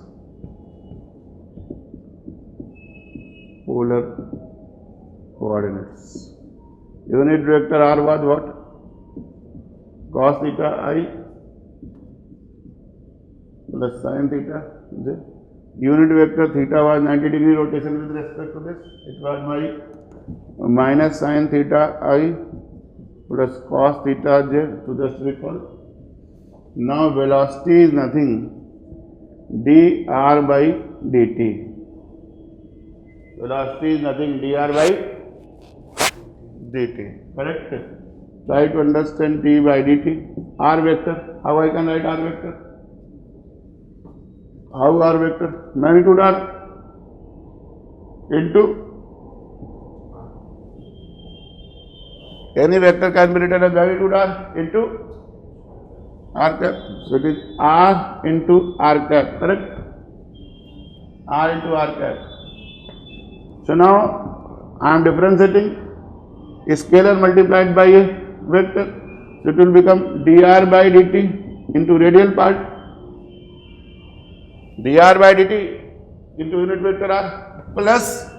Speaker 1: unit vector r was what? Cos theta I plus sin theta j. Unit vector theta was 90 degree rotation with respect to this. It was my minus sin theta I plus cos theta j, to just recall. Now velocity is nothing, dr by dt. Velocity is nothing, dr by dt, correct? Try to understand d by dt. R vector, how I can write R vector? How R vector? Magnitude R into any vector can be written as magnitude R into R cap. So it is R into R cap, correct? R into R cap. So now I am differentiating a scalar multiplied by a vector. So it will become dr by dt into radial part, dr by dt into unit vector R, plus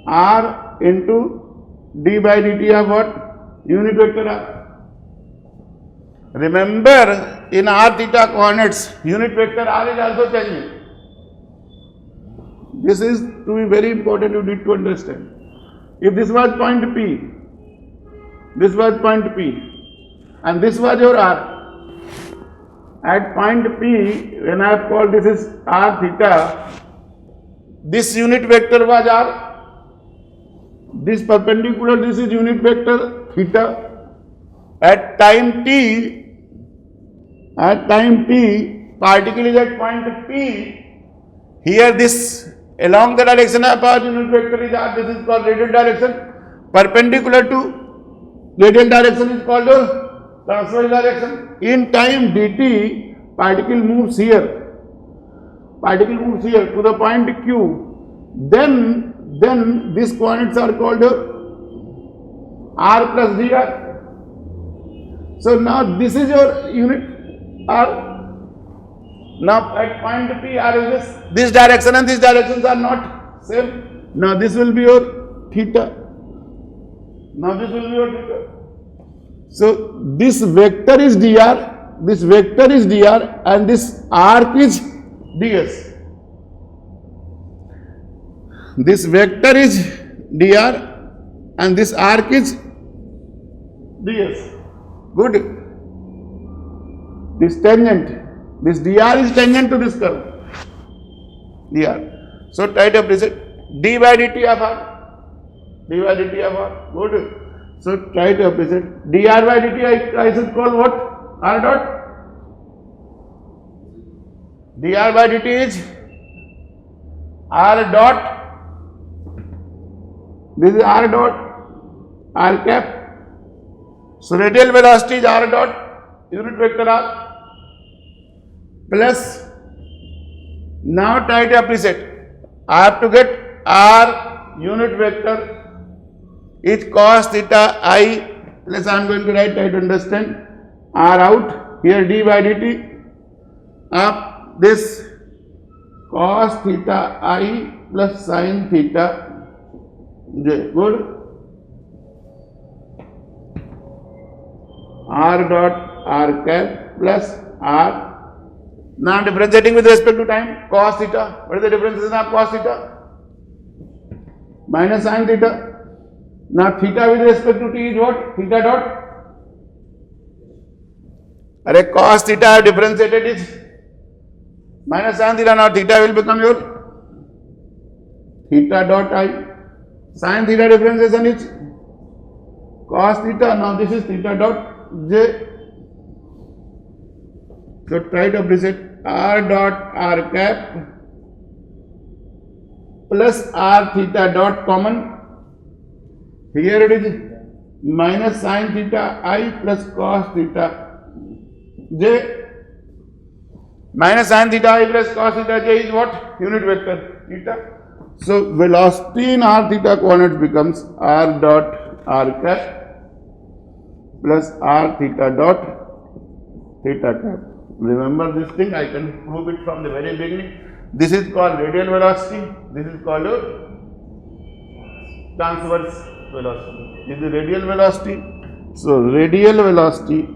Speaker 1: R into d by dt of what? Unit vector R. Remember, in r theta coordinates, unit vector R is also changing. This is to be very important, you need to understand. If this was point P, this was point P, and this was your R. At point P, when I have called this is r theta, this unit vector was R. This perpendicular, this is unit vector theta. At time t, particle is at point P. Here this along the direction of our unit vector is R. This is called radial direction. Perpendicular to radial direction is called transverse direction. In time dt, particle moves here. Particle moves here to the point Q. Then these coordinates are called R plus dr. So now this is your unit R. Now at point P, R is this direction and these directions are not same. Now this will be your theta. Now this will be your theta. So this vector is dr, and this arc is ds. This vector is dr and this arc is ds. Good. This tangent, this dr is tangent to this curve. Dr. So try to appreciate d by dt of r. D by dt of r. Good. So try to appreciate dr by dt. I should call what? R dot. Dr by dt is R dot. This is R dot, R cap. So radial velocity is R dot, unit vector R, plus, now try to appreciate, I have to get R unit vector is cos theta I, plus I am going to write, try to understand, R out, here d by dt, up this cos theta I plus sin theta j. Good. R dot R cap plus R. Now I am differentiating with respect to time. Cos theta. What is the difference in cos theta? Minus sin theta. Now theta with respect to t is what? Theta dot. Array cos theta I have differentiated is minus sin theta. Now theta will become your theta dot I. Sin theta differentiation is cos theta. Now this is theta dot j. So try to appreciate R dot R cap plus R theta dot common. Here it is minus sin theta I plus cos theta j. Minus sin theta I plus cos theta j is what? Unit vector theta. So velocity in R theta coordinates becomes R dot R cap plus R theta dot theta cap. Remember this thing, I can prove it from the very beginning. This is called radial velocity, this is called transverse velocity. This is radial velocity. So radial velocity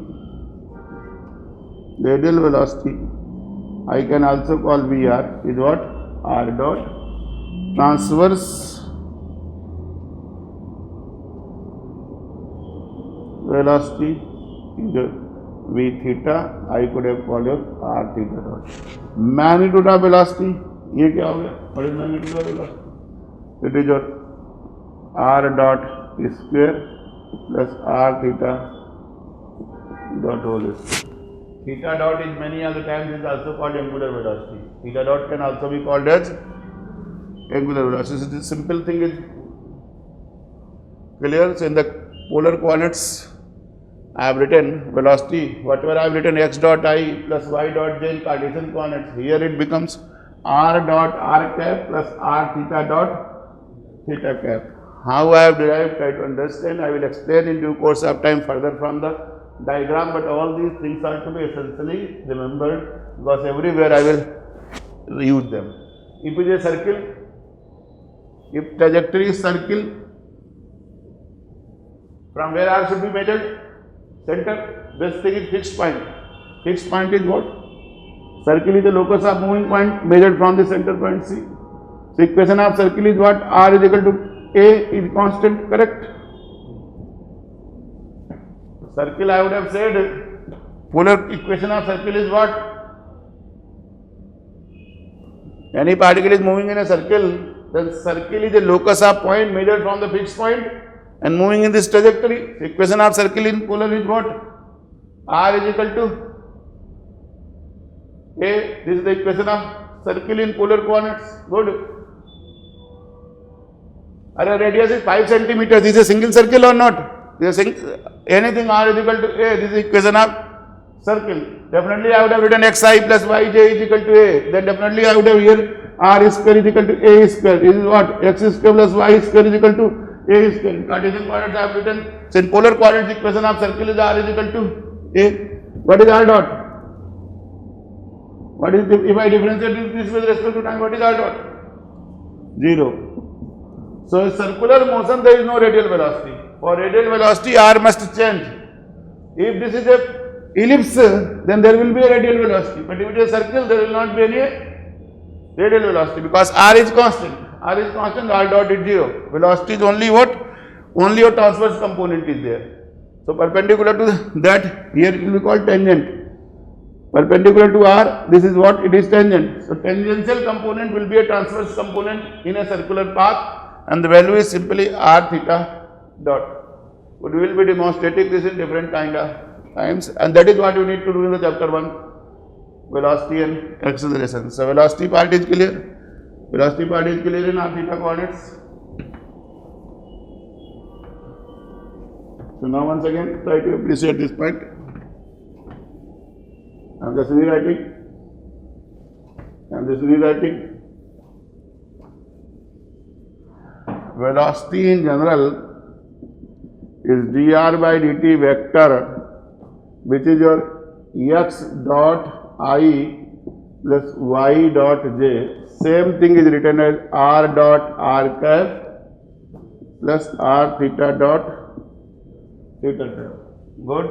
Speaker 1: I can also call VR is what? R dot. Transverse velocity is v theta. I could have called it r theta dot. Magnitude of velocity, ये क्या हो गया? What is magnitude of velocity? It is your r dot square plus r theta dot whole square. Theta dot is many other times is also called angular velocity. Theta dot can also be called as angular velocity. So this simple thing is clear. So in the polar coordinates, I have written velocity, whatever I have written x dot I plus y dot j in Cartesian coordinates. Here it becomes r dot r cap plus r theta dot theta cap. How I have derived, try to understand. I will explain in due course of time further from the diagram, but all these things are to be essentially remembered because everywhere I will use them. If it is a circle, if trajectory is circle, from where r should be measured? Center. This thing is fixed point. Fixed point is what? Circle is the locus of moving point measured from the center point C. So equation of circle is what? R is equal to A is constant, correct? Circle, I would have said, polar equation of circle is what? Any particle is moving in a circle, then circle is a locus of point measured from the fixed point and moving in this trajectory. The equation of circle in polar is what? R is equal to A. This is the equation of circle in polar coordinates. Good. Our radius is 5 centimeters. This is a single circle or not? Anything r is equal to A, this is equation of circle. Definitely I would have written xi plus yj is equal to A. Then definitely I would have here r square is equal to A square. This is what? X square plus y square is equal to A square. In Cartesian coordinates I have written, so in polar coordinates equation of circle is r is equal to A. What is r dot? What is, if I differentiate this with respect to time, what is r dot? 0. So in circular motion there is no radial velocity. For radial velocity, r must change. If this is a ellipse, then there will be a radial velocity. But if it is a circle, there will not be any radial velocity because r is constant. R is constant, r dot is 0. Velocity is only what? Only a transverse component is there. So perpendicular to that, here it will be called tangent. Perpendicular to r, this is what? It is tangent. So tangential component will be a transverse component in a circular path, and the value is simply r theta dot. But we will be demonstrating this in different kind of times, and that is what you need to do in the chapter 1, velocity and acceleration. So velocity part is clear. Velocity part is clear in r theta coordinates. So now once again try to appreciate this point. I am just rewriting. Velocity in general is dr by dt vector, which is your x dot I plus y dot j. Same thing is written as r dot r cap plus r theta dot theta cap. Good,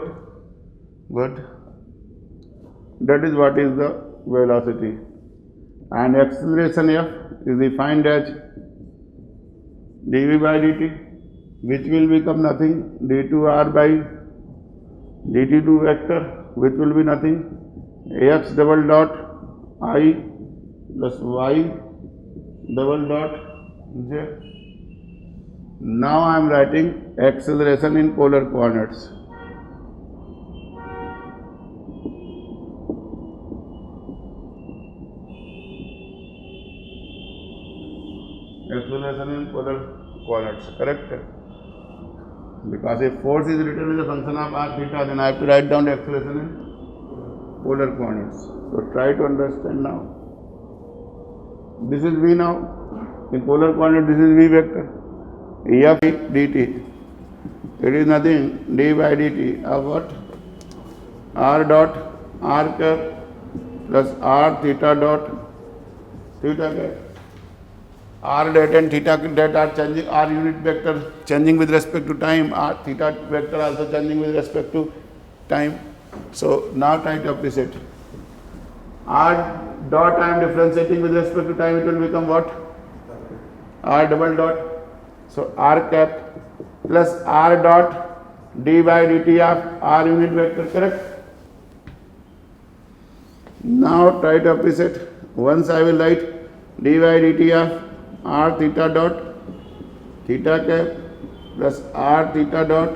Speaker 1: good. That is what is the velocity. And acceleration f is defined as dv by dt, which will become nothing, d2r by dt2 vector, which will be nothing, ax double dot I plus y double dot j. Now I am writing acceleration in polar coordinates. Acceleration in polar coordinates, correct? Because if force is written as a function of r theta, then I have to write down the acceleration in polar coordinates. So try to understand now. This is v now. In polar coordinate, this is v vector. F dt. It is nothing d by dt of what? R dot r cap plus r theta dot theta cap. R dat and theta dat are changing, r unit vector changing with respect to time, r theta vector also changing with respect to time. So now try to appreciate. R dot I am differentiating with respect to time, it will become what? R double dot. So r cap plus r dot d by dt of r unit vector, correct? Now try to appreciate. Once I will write d by dt of r theta dot theta cap plus r theta dot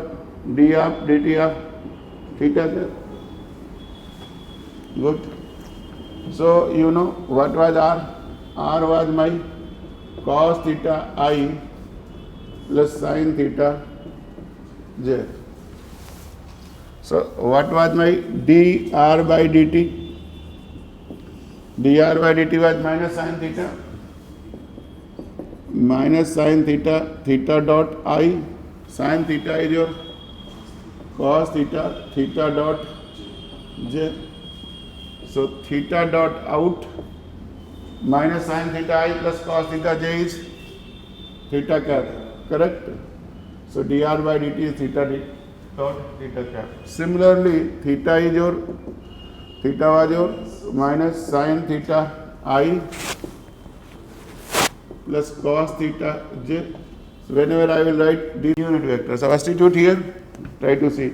Speaker 1: d of dt of theta cap. Good. So you know what was r? R was my cos theta I plus sin theta j. So what was my dr by dt? Dr by dt was minus sin theta theta dot I. Sin theta is your cos theta theta dot j. So theta dot out minus sin theta I plus cos theta j is theta cap, correct? So dr by dt is theta d dot theta cap. Similarly, theta was your minus sin theta I plus cos theta j. So whenever I will write d unit vector, substitute here, try to see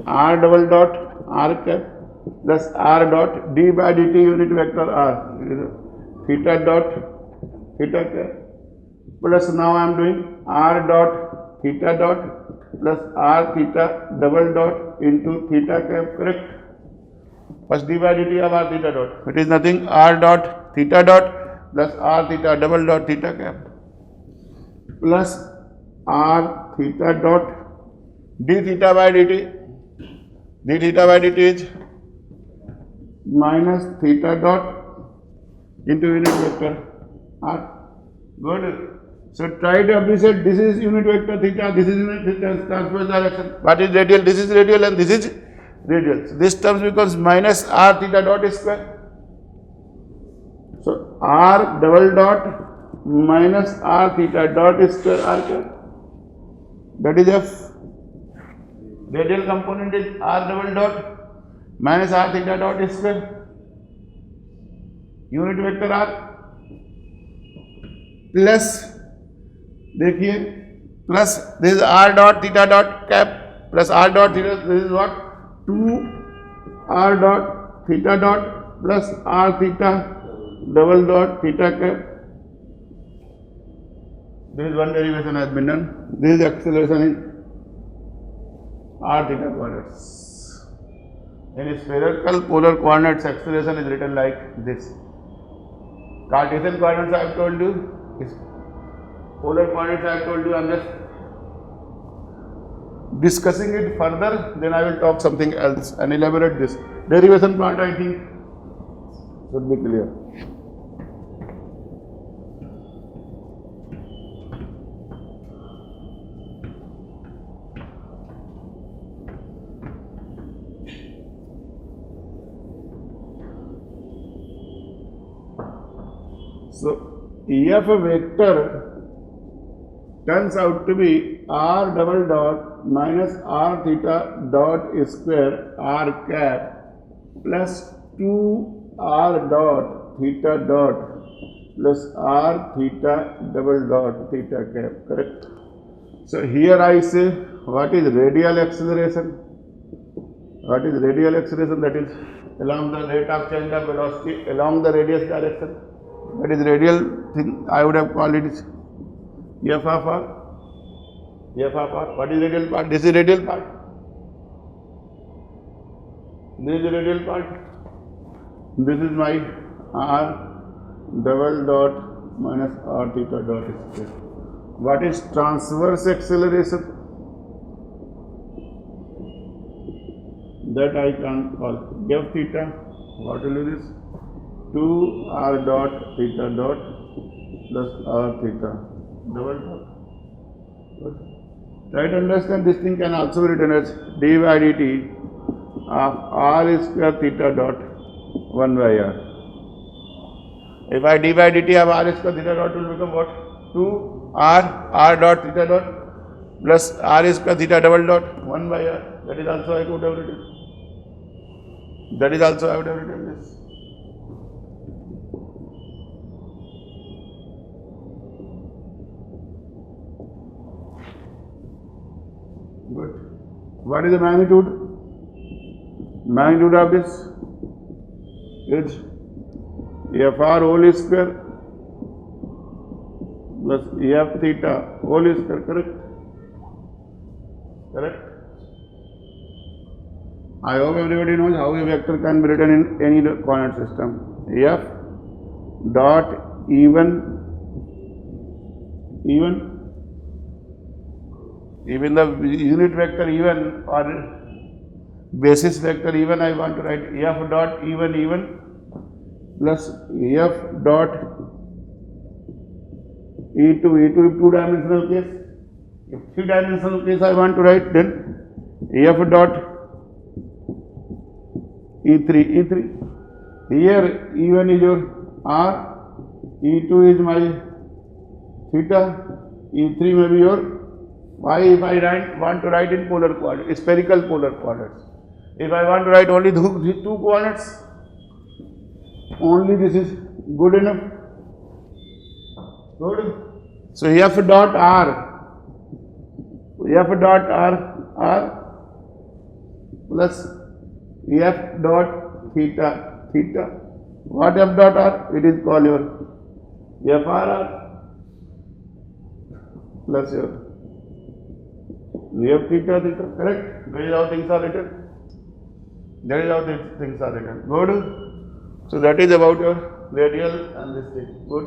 Speaker 1: r double dot r cap plus r dot d by dt unit vector r theta dot theta cap plus now I am doing r dot theta dot plus r theta double dot into theta cap, correct? First d by dt of r theta dot, it is nothing, r dot theta dot plus r theta double dot theta cap plus r theta dot d theta by dt. D theta by dt is minus theta dot into unit vector r. Good. So try to appreciate, this is unit vector theta, this is unit theta transverse direction. What is radial? This is radial and this is radial. So this term becomes minus r theta dot square. So r double dot minus r theta dot square r cap. That is f. Radial component is r double dot minus r theta dot square. Unit vector r plus, देखिए, plus this is r dot theta dot cap plus r dot theta, this is what? 2 r dot theta dot plus r theta double dot theta cap. This is one derivation has been done. This is acceleration in r theta coordinates. In spherical polar coordinates, acceleration is written like this. Cartesian coordinates I have told you. Polar coordinates I have told you. I am just discussing it further. Then I will talk something else and elaborate this. Derivation part I think should be clear. So EF vector turns out to be r double dot minus r theta dot square r cap plus 2r dot theta dot plus r theta double dot theta cap, correct? So here I say, what is radial acceleration? What is radial acceleration? That is along the rate of change of velocity along the radius direction. That is radial thing. I would have called it f of r. F of r. What is radial part? This is radial part. This is the radial part. This is my r double dot minus r theta dot square. What is transverse acceleration? That I can call f theta. What will be this? 2r dot theta dot plus r theta double dot. Try to understand, this thing can also be written as d by dt of r square theta dot 1 by r. If I d by dt of r square theta dot will become what? 2r dot theta dot plus r square theta double dot 1 by r. That is also I could have written. That is also I would have written this. Good. What is the magnitude? Magnitude of this is Fr whole square plus F theta whole square, correct? Correct? I hope everybody knows how a vector can be written in any coordinate system. F dot even the unit vector even or basis vector even, I want to write F dot even plus F dot E2 if two-dimensional case. If three-dimensional case I want to write, then F dot E3. Here E1 is your R, E2 is my theta, E3 may be your phi if I want to write in polar coordinates, spherical polar coordinates. If I want to write only two coordinates, only this is good enough. Good. So F dot R plus F dot theta. What F dot R? It is called your FRR plus your F theta, correct? That is how things are written. Good. So that is about your radial and this thing. Good.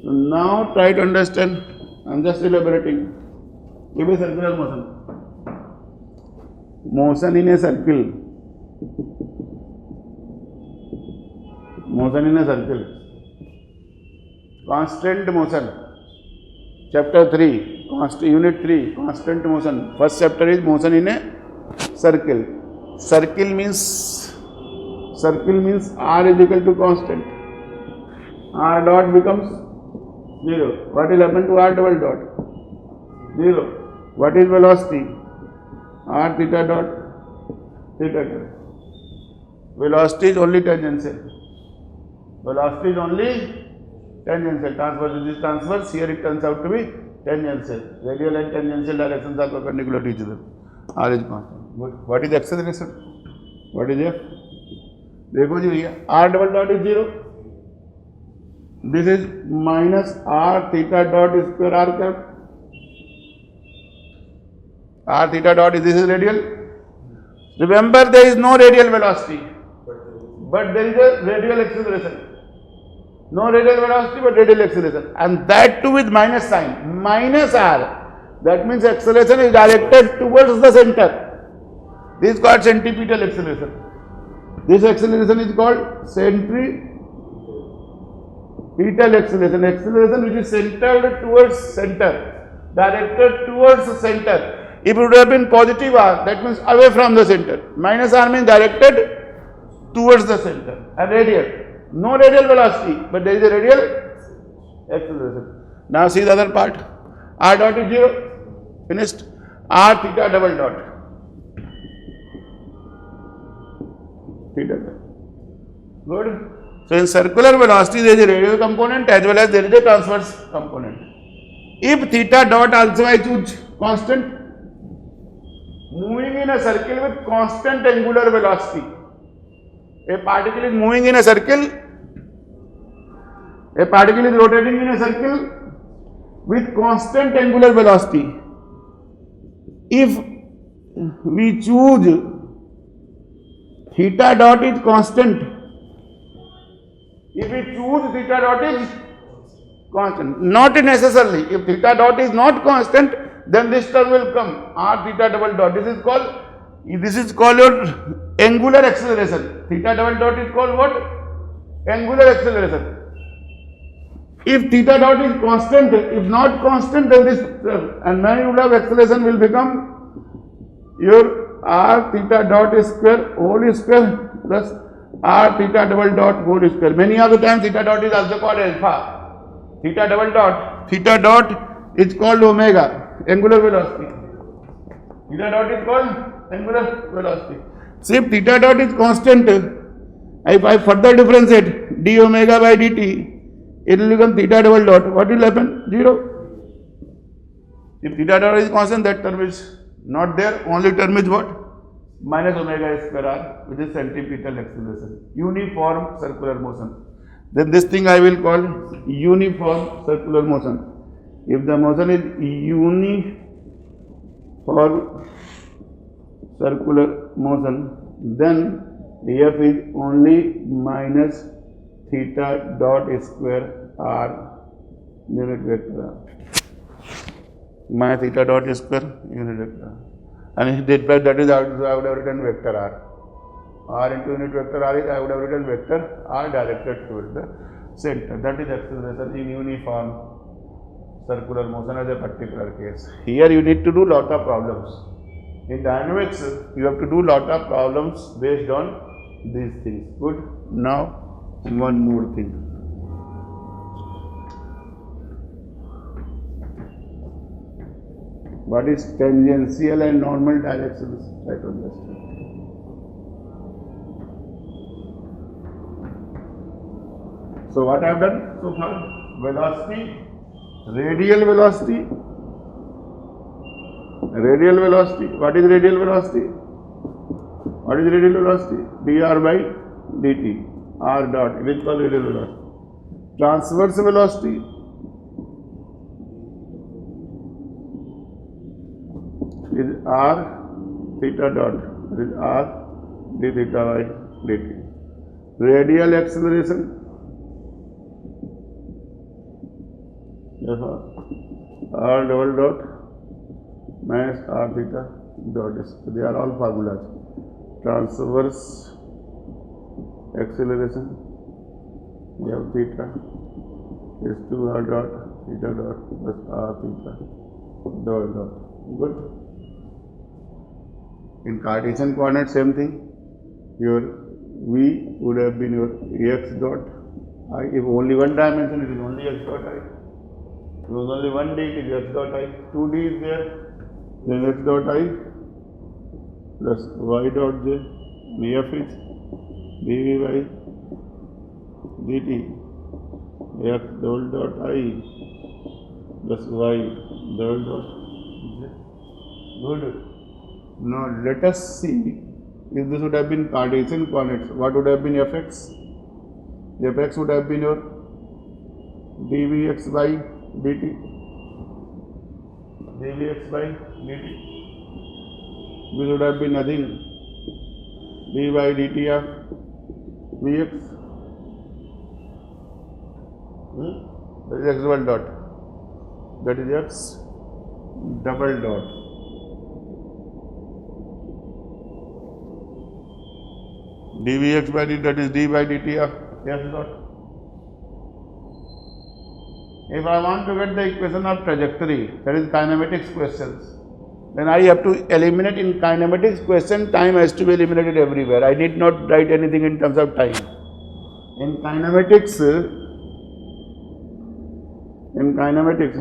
Speaker 1: So now try to understand. I am just elaborating. Give me circular motion. Motion in a circle. Constant motion. Chapter 3, Unit 3, constant motion. First chapter is motion in a circle. Circle means R is equal to constant. R dot becomes 0. What will happen to R double dot? 0. What is velocity? R theta dot theta. Velocity is only tangential. Transverse is transverse. Here it turns out to be tangential. Radial and tangential directions are perpendicular to each other. R is constant. What is acceleration? What is F? देखो जी भैया, R double dot is 0. This is minus R theta dot square R cap. R theta dot is, this is radial. Remember, there is no radial velocity, but there is a radial acceleration. No radial velocity, but radial acceleration, and that too with minus sign, minus R. That means acceleration is directed towards the center. This is called centripetal acceleration. This acceleration is called centripetal acceleration. Acceleration which is centered towards center, directed towards the center. If it would have been positive R, that means away from the center. Minus R means directed towards the center. And radial. No radial velocity, but there is a radial acceleration. Now see the other part. R dot is 0. Finished. R theta double dot. Theta. Good. So in circular velocity there is a radial component as well as there is a transverse component. If theta dot also I choose constant, moving in a circle with constant angular velocity. A particle is moving in a circle, a particle is rotating in a circle with constant angular velocity. If we choose theta dot is constant, not necessarily. If theta dot is not constant, then this term will come, R theta double dot. This is called your angular acceleration. Theta double dot is called what? Angular acceleration. If theta dot is constant, if not constant, then this term and magnitude of acceleration will become your R theta dot square whole square plus R theta double dot whole square. Many of the times theta dot is also called alpha. Theta double dot. Theta dot is called omega, angular velocity. Theta dot is called angular velocity. See, if theta dot is constant, if I further differentiate d omega by dt, it will become theta double dot. What will happen? 0. If theta dot is constant, that term is not there. Only term is what? Minus omega square r, which is centripetal acceleration. Uniform circular motion. Then this thing I will call uniform circular motion. If the motion is uniform circular motion, then F is only minus theta dot square r unit vector r. Minus theta dot square unit vector r. And if did that is I would have written vector r. R into unit vector r is I would have written vector r directed towards the center. That is acceleration in uniform circular motion as a particular case. Here you need to do lot of problems. In dynamics, you have to do lot of problems based on these things. Good. Now, one more thing. What is tangential and normal directions? Try to understand. So, what I have done so far? Velocity, radial velocity. Radial velocity. What is radial velocity? What is radial velocity? dr by dt. R dot. It is called radial velocity. Transverse velocity. Is r theta dot. It is r d theta by dt. Radial acceleration. R double dot minus r theta dot. They are all formulas. Transverse acceleration, we have theta is 2r dot theta dot plus r theta dot dot. Good. In Cartesian coordinate, same thing. Your v would have been your x dot I. If only one dimension, it is only x dot I. If it was only one d, it is x dot I. 2d is there, then x dot I plus y dot j. F is dv by dt x double dot I plus y double dot j. Good. Now let us see if this would have been Cartesian coordinates. What would have been fx? Fx would have been your dvx by dt. Dvx by dt. This would have been nothing. d by dt of vx. That is x double dot. That is x double dot. dvx by dt, that is d by dt of x dot. If I want to get the equation of trajectory, that is kinematics questions, then I have to eliminate in kinematics question. Time has to be eliminated everywhere. I need not write anything in terms of time. In kinematics,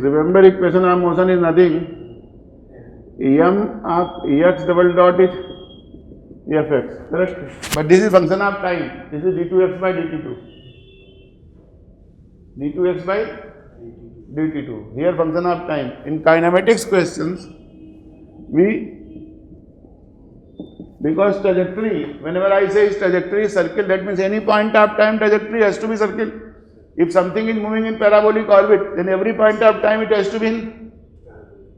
Speaker 1: remember equation of motion is nothing. M of ex double dot is fx, correct? But this is function of time. This is d2x by dt2. d2x by dt2. Here function of time. In kinematics questions, because trajectory, whenever I say trajectory is circle, that means any point of time trajectory has to be circle. If something is moving in parabolic orbit, then every point of time it has to be in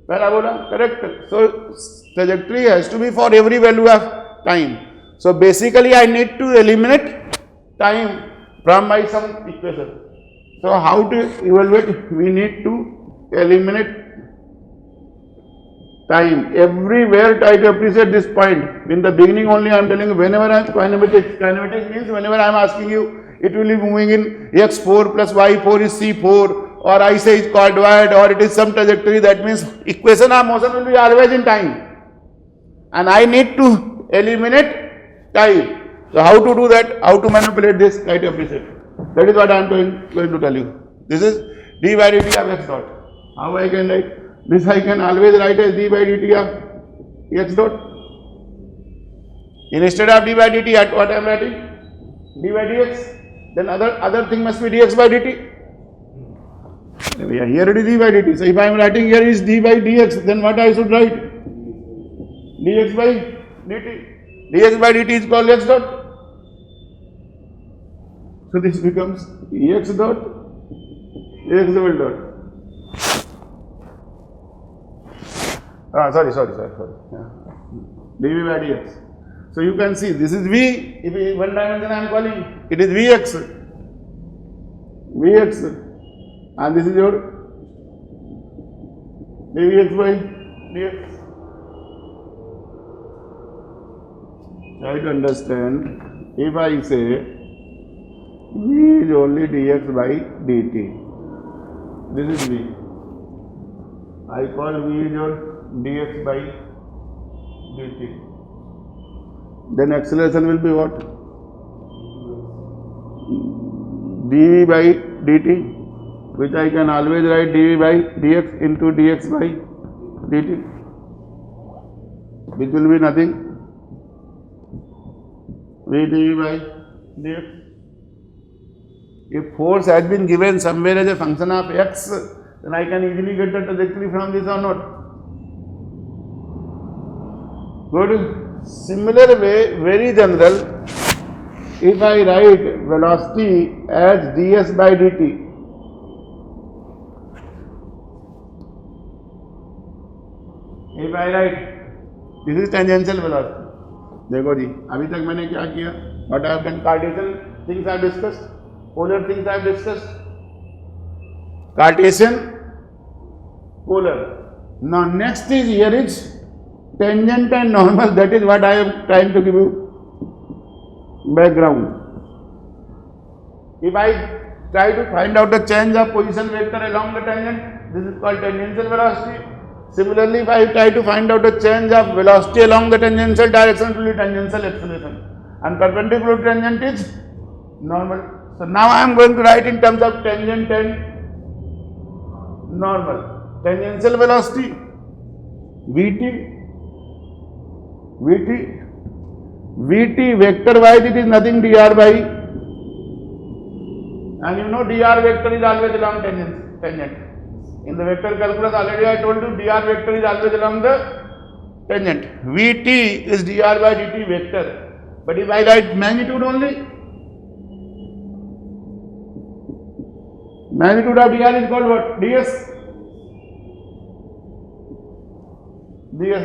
Speaker 1: parabola, correct? So trajectory has to be for every value of time. So basically I need to eliminate time from my some equation. So how to evaluate? We need to eliminate time. Everywhere try to appreciate this point. In the beginning only I am telling you, whenever I am kinematics means whenever I am asking you, it will be moving in x4 plus y4 is c4, or I say it's coordinate, or it is some trajectory, that means equation of motion will be always in time. And I need to eliminate time. So how to do that? How to manipulate this? Try to appreciate. That is what I am going to tell you. This is d by dt of x dot. How I can write? This I can always write as d by dt of x dot. Instead of d by dt, at what I am writing? D by dx. Then other thing must be dx by dt. Here it is d by dt. So if I am writing here is d by dx, then what I should write? Dx by dt. Dx by dt is called x dot. So this becomes x dot, x double dot. Sorry. Yeah. dv by dx. So you can see this is v. If one dimension I am calling, it is vx, and this is your dvx by dx. Try to understand. If I say v is only dx by dt, this is v. I call v is your dx by dt. Then acceleration will be what? dv by dt, which I can always write dv by dx into dx by dt, which will be nothing, v dv by dx. If force has been given somewhere as a function of x, then I can easily get the trajectory from this or not. Good. Similar way, very general, if I write velocity as ds by dt, if I write this is tangential velocity. देखो जी, अभी तक मैंने क्या किया? What I have done? Cartesian things I have discussed, polar things I have discussed. Cartesian, polar. Now next is here is tangent and normal. That is what I am trying to give you background. If I try to find out the change of position vector along the tangent, this is called tangential velocity. Similarly, if I try to find out the change of velocity along the tangential direction, it will be tangential acceleration, and perpendicular to tangent is normal. So now I am going to write in terms of tangent and normal. Tangential velocity Vt vector wise it is nothing dr by, and you know dr vector is always along tangent. In the vector calculus already I told you dr vector is always along the tangent. Vt is dr by dt vector, but if I write magnitude only, magnitude of dr is called what? ds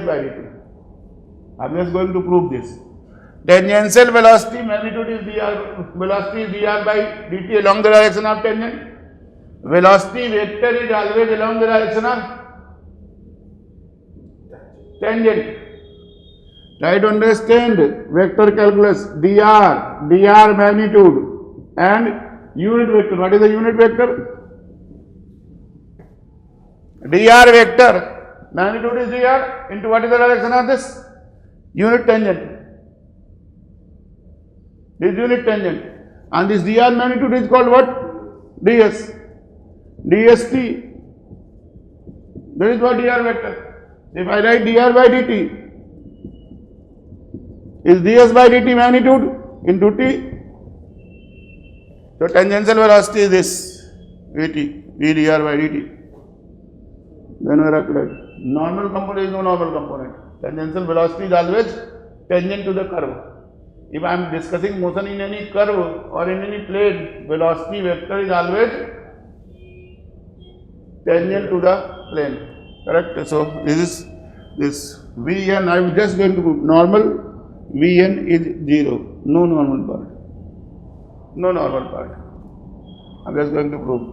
Speaker 1: by dt. I am just going to prove this. Tangential velocity magnitude is dr, velocity is dr by dt along the direction of tangent. Velocity vector is always along the direction of tangent. Try to understand vector calculus, dr magnitude and unit vector. What is the unit vector? Dr vector, magnitude is dr into what is the direction of this? Unit tangent. This unit tangent, and this dr magnitude is called what? ds. dst, that is what dr vector. If I write dr by dt is ds by dt magnitude into t. So tangential velocity is this vt, v dr by dt. Then we write normal component is no normal component. Tangential velocity is always tangent to the curve. If I am discussing motion in any curve or in any plane, velocity vector is always tangent to the plane. Correct? So this is this Vn. I am just going to prove normal Vn is 0. No normal part. No normal part. I am just going to prove.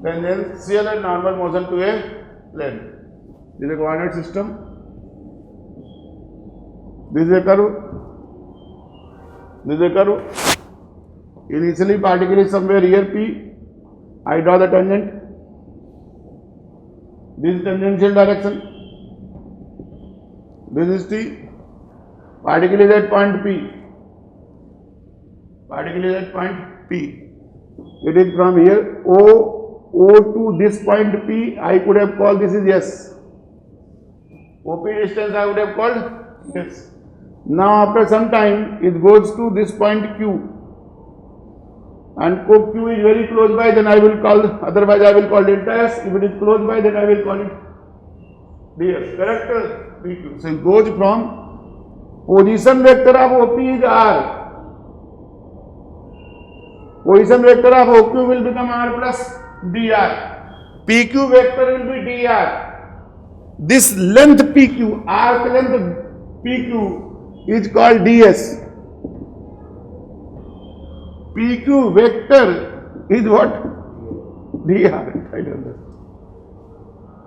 Speaker 1: Tangential and normal motion to a plane. This is a coordinate system. This is a curve. This is a curve. Initially particle is somewhere here P. I draw the tangent. This is tangential direction. This is T. Particle is at point P. Particle is at point P. It is from here O to this point P. I could have called this is S. OP distance I would have called S. Now after some time it goes to this point Q. And Q is very close by, then I will call, otherwise I will call delta S. If it is close by, then I will call it ds. Correct? PQ. So it goes from position vector of OP is R. Position vector of OQ will become R plus dr. PQ vector will be dr. This length PQ, arc length PQ is called ds. PQ vector is what? dr. I don't know.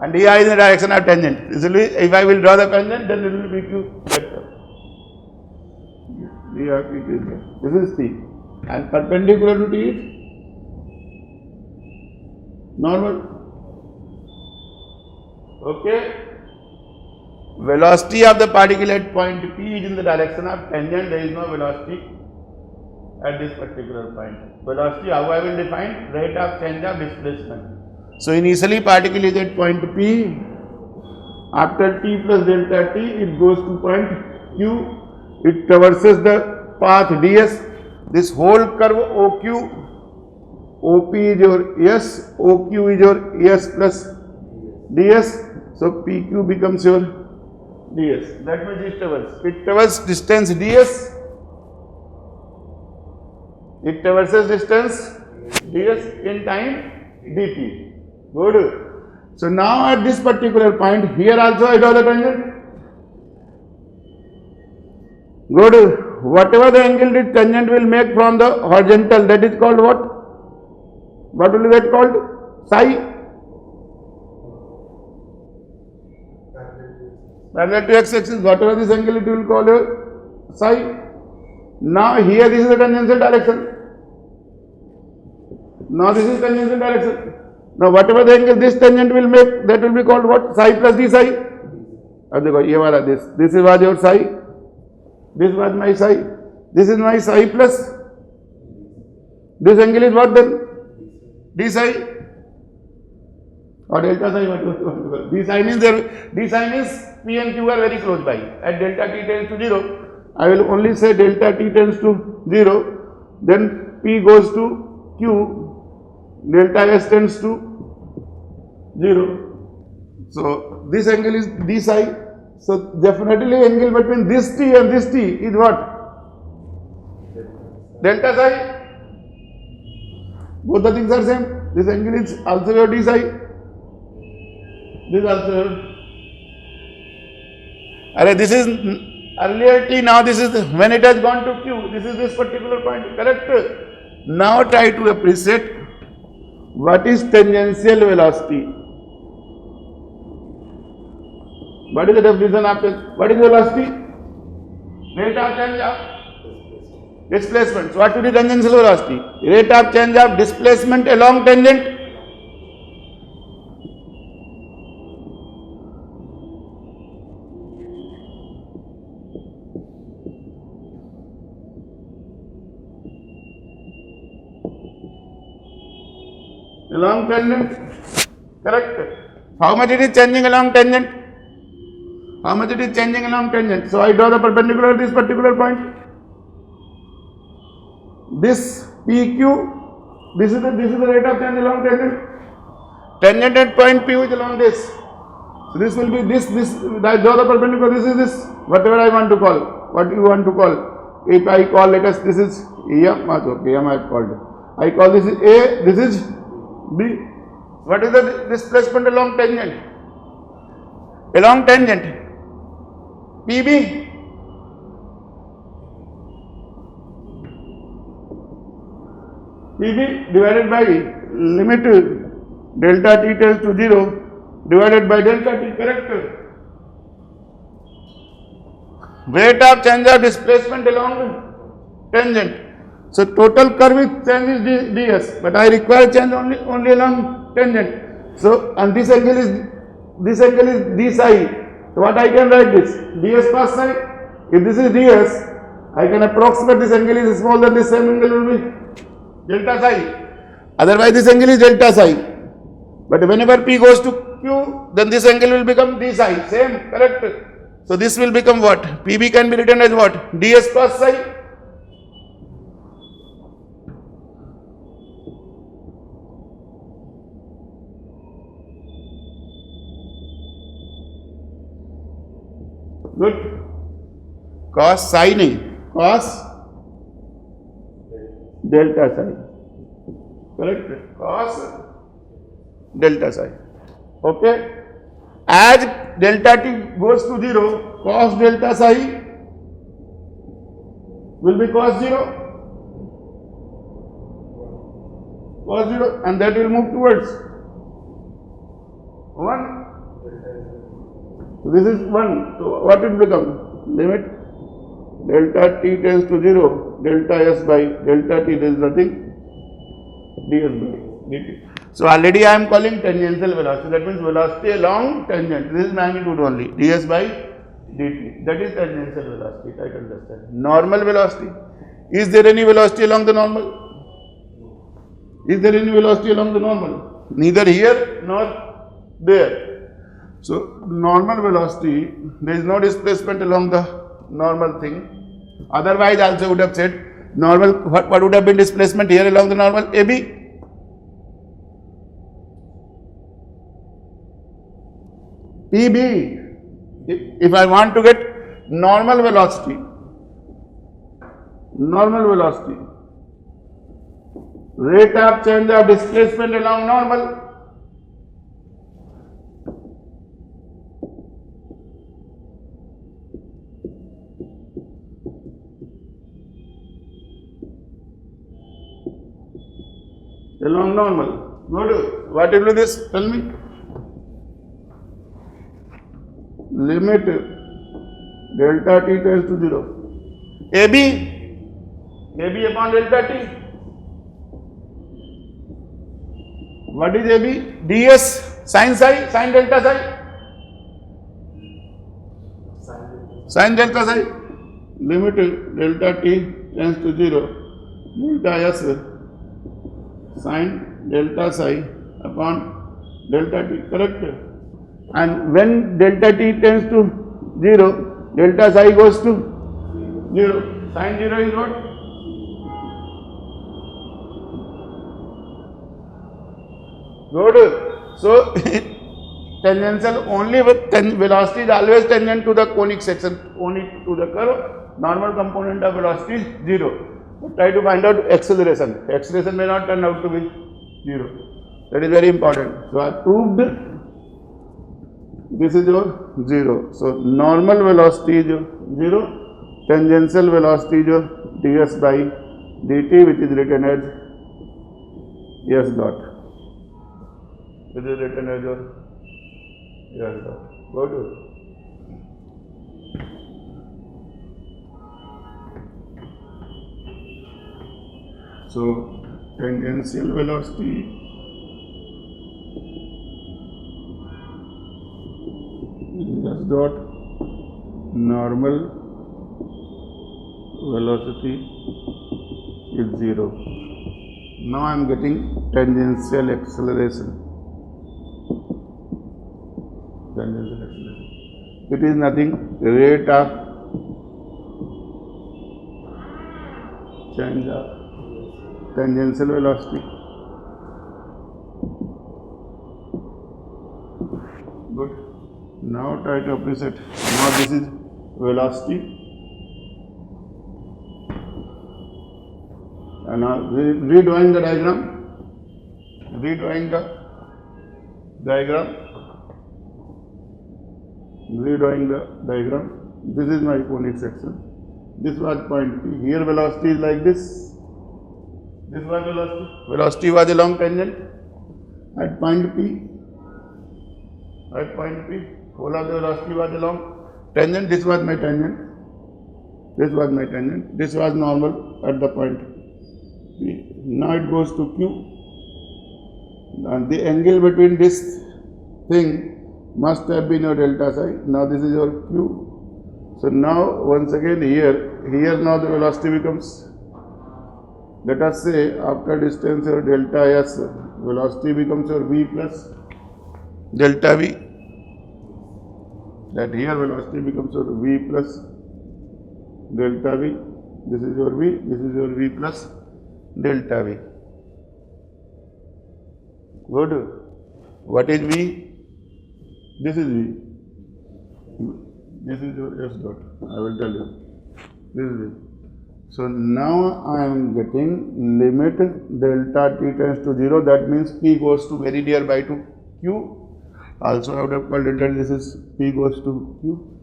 Speaker 1: And dr is the direction of tangent. If I will draw the tangent, then it will be PQ vector. dr PQ is there. This is T. And perpendicular to T is normal. Okay. Velocity of the particle at point P is in the direction of tangent. There is no velocity at this particular point. Velocity, how I will define? Rate of change of displacement. So initially particle is at point P. After T plus delta T, it goes to point Q. It traverses the path ds. This whole curve OQ, OP is your S, OQ is your S plus ds. So PQ becomes your ds. That means it traverses distance ds. It traverses distance ds in time dt. Good. So now at this particular point, here also I draw the tangent. Good. Whatever the angle this tangent will make from the horizontal, that is called what? What will that called? Psi. Parallel to x-axis, whatever this angle it will call your psi. Now here this is the tangential direction. Now this is tangential direction. Now whatever the angle this tangent will make, that will be called what? Psi plus d psi. Ab dekho, ye wala this. This is was your psi. This was my psi. This is my psi plus. This angle is what then? D psi. Or delta psi. What? D psi means there. D psi means P and Q are very close by. At delta T tends to 0. I will only say delta T tends to 0. Then P goes to Q. Delta S tends to 0. So this angle is D psi. So definitely angle between this T and this T is what? Delta psi. Both the things are same. This angle is also your D psi. This also your. This is earlier T, now this is when it has gone to Q. This is this particular point. Correct? Now try to appreciate what is tangential velocity. What is the definition of it? What is velocity? Rate of change of displacement. So what will be tangential velocity? Rate of change of displacement along tangent. Along tangent. Correct. How much it is changing along tangent? How much it is changing along tangent? So I draw the perpendicular at this particular point. This PQ, this is the rate of change along tangent. Tangent at point P is along this. So this will be this. I draw the perpendicular. This is this. Whatever I want to call. What you want to call. If I call, let us. This is M. Okay, M I have called. I call this is A. This is B. What is the displacement along tangent? Along tangent. PB. PB divided by limit delta T tends to 0 divided by delta T. Correct? Rate of change of displacement along tangent. So total curve change is ds, but I require change only along tangent. So and this angle is this angle is d psi. So what I can write this? ds cos psi. If this is ds, I can approximate this angle is smaller than this same angle will be delta psi. Otherwise this angle is delta psi. But whenever p goes to q, then this angle will become d psi. Same, correct? So this will become what? Pb can be written as what? ds cos psi. Good. Cos psi nahi, cos delta psi. Correct? Cos delta psi. Okay. As delta t goes to 0, cos delta psi will be cos 0. Cos 0, and that will move towards 1. So this is 1. So what will become? Limit delta t tends to 0, delta s by delta t, there is nothing, ds by dt. So already I am calling tangential velocity, that means velocity along tangent, this is magnitude only, ds by dt, that is tangential velocity, I can understand. Normal velocity, is there any velocity along the normal? Is there any velocity along the normal? Neither here nor there. So normal velocity, there is no displacement along the normal thing. Otherwise also would have said normal, what would have been displacement here along the normal? AB. PB. If I want to get normal velocity, rate of change of displacement along normal, along normal. What will be this? Tell me. Limit delta t tends to 0. AB upon delta t. What is AB? ds sin psi, sin delta psi. Sin delta psi. Limit delta t tends to 0. Delta s sin delta psi upon delta t, correct? And when delta t tends to 0, delta psi goes to 0, sin 0 is what? Good. So tangential only with velocity is always tangent to the conic section, only to the curve. Normal component of velocity is 0. Try to find out acceleration. Acceleration may not turn out to be 0. That is very important. So I proved this is your 0. So normal velocity is 0. Tangential velocity is ds by dt, which is written as s dot. Which is written as your s dot. Good. So tangential velocity s dot, normal velocity is 0. Now I am getting tangential acceleration. It is nothing, rate of change of tangential velocity. Good. Now try to appreciate. Now this is velocity, and now redrawing the diagram. Redrawing the diagram. This is my conic section. This was point P. Here velocity is like this. This was velocity. Velocity was along tangent at point P. At point P, whole of the velocity was along tangent. This was my tangent. This was my tangent. This was normal at the point P. Now it goes to Q. And the angle between this thing must have been your delta psi. Now this is your q. So now once again here now the velocity becomes, let us say after distance your delta s, velocity becomes your v plus delta v. That here velocity becomes your v plus delta v. This is your v, this is your v plus delta v. Good. What is v? This is v. This is your s dot. I will tell you. This is v. So now I am getting limit delta t tends to 0. That means p goes to very nearby to q. Also I would have called delta, this is p goes to q.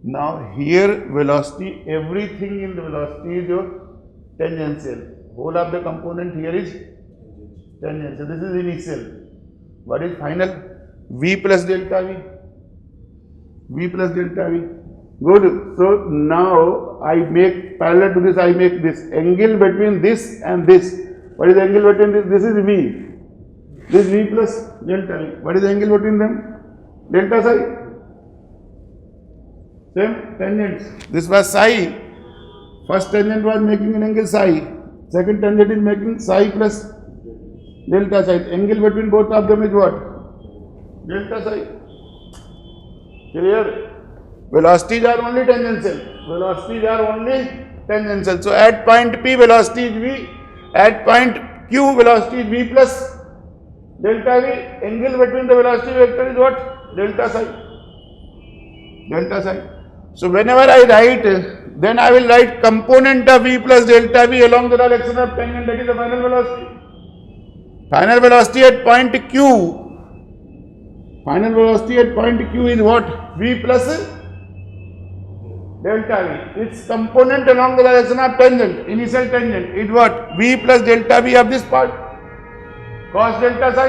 Speaker 1: Now here velocity, everything in the velocity is your tangential. Whole of the component here is tangential. This is initial. What is final? V plus delta v. V plus delta v. Good. So now I make parallel to this, I make this angle between this and this. What is the angle between this? This is v. This v plus delta v. What is the angle between them? Delta psi. Same tangents. This was psi. First tangent was making an angle psi. Second tangent is making psi plus delta psi. Angle between both of them is what? Delta psi. Clear? Velocities are only tangential. Velocities are only tangential. So at point P velocity is v. At point Q velocity is v plus delta v. Angle between the velocity vector is what? Delta psi. Delta psi. So whenever I write, then I will write component of v plus delta v along the direction of tangent, that is the final velocity. Final velocity at point Q. Final velocity at point Q is what? V plus delta v. Its component along the direction of tangent, initial tangent, is what? V plus delta v of this part. Cos delta psi.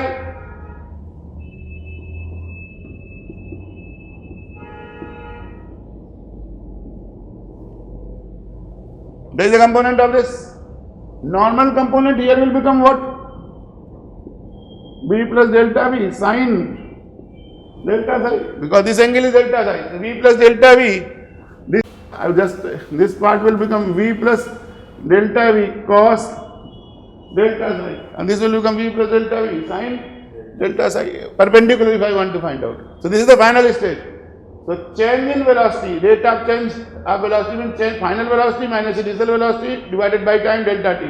Speaker 1: That is the component of this. Normal component here will become what? V plus delta v sin delta psi, because this angle is delta psi. V plus delta v. This part will become v plus delta v cos delta psi, and this will become v plus delta v sin delta psi, perpendicular if I want to find out. So this is the final stage. So change in velocity, rate of change of velocity means change final velocity minus initial velocity divided by time delta t.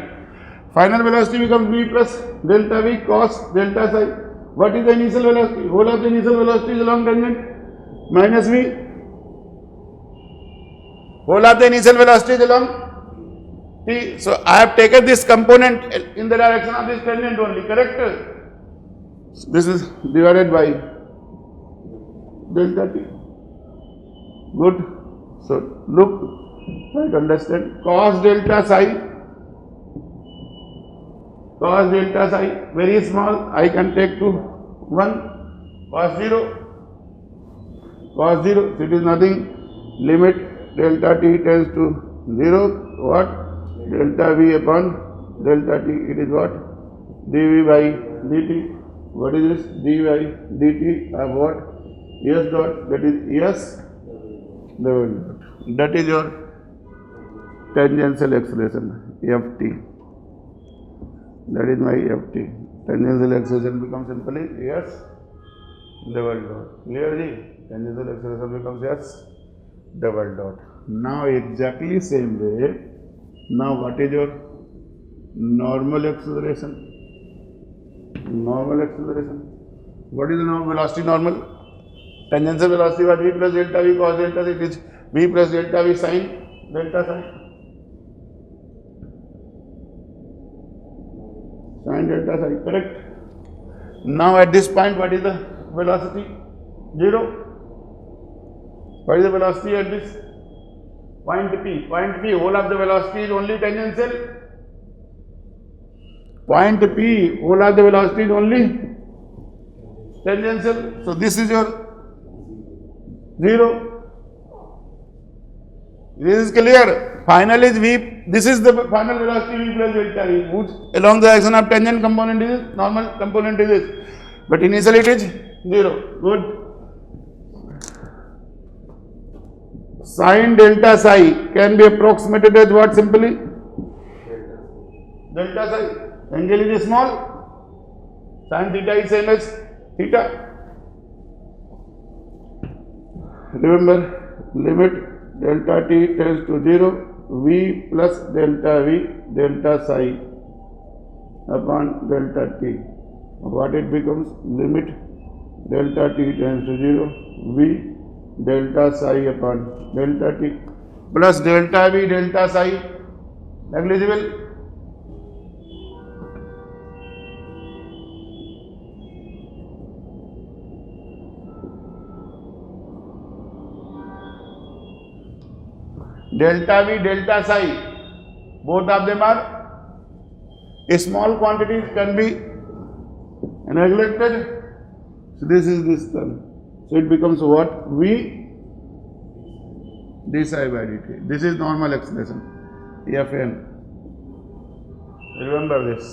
Speaker 1: Final velocity becomes v plus delta v cos delta psi. What is the initial velocity? Whole of the initial velocity is along tangent minus v. Whole of the initial velocity is along t. So I have taken this component in the direction of this tangent only, correct? This is divided by delta t. Good. So look, try to understand. Cos delta psi. Cos delta psi, very small, I can take to 1, cos 0, cos 0, so it is nothing, limit delta t tends to 0, what? Delta v upon delta t, it is what? dv by dt. What is this? dv by dt of what? S dot, that is S level dot. That is your tangential acceleration, ft. That is my ft. Tangential acceleration becomes simply S double dot. Clear ji? Tangential acceleration becomes S double dot. Now exactly same way. Now what is your normal acceleration? Normal acceleration. What is the normal velocity normal? Tangential velocity was v plus delta v cos delta psi. It is v plus delta v sin delta psi. Sin delta psi, correct? Now at this point, what is the velocity? 0. What is the velocity at this point P? Point P, whole of the velocity is only tangential. Point P, whole of the velocity is only tangential. So this is your 0. This is clear. Final is v. This is the final velocity v plus delta v. Which along the direction of tangent component is this, normal component is this. But initially it is 0. Good. Sine delta psi can be approximated as what simply? Delta psi. Angle is small. Sin theta is same as theta. Remember, limit delta t tends to 0, v plus delta v delta psi upon delta t. What it becomes? Limit delta t tends to 0, v delta psi upon delta t plus delta v delta psi. Negligible. Delta v delta psi, both of them are small quantities, can be neglected. So this is this term. So it becomes what? V d psi by dt. This is normal acceleration, Fn. Remember this.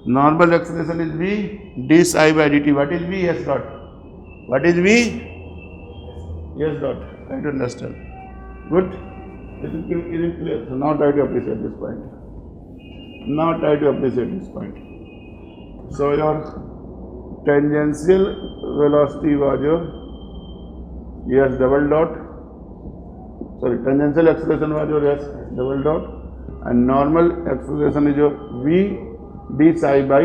Speaker 1: Normal acceleration is V d psi by dt. What is V? S dot. What is V? S dot. Try to understand. Good. Is it clear? So now try to appreciate this point. Now try to appreciate this point. So your tangential velocity was your S double dot. Sorry, tangential acceleration was your S double dot, and normal acceleration is your V d psi by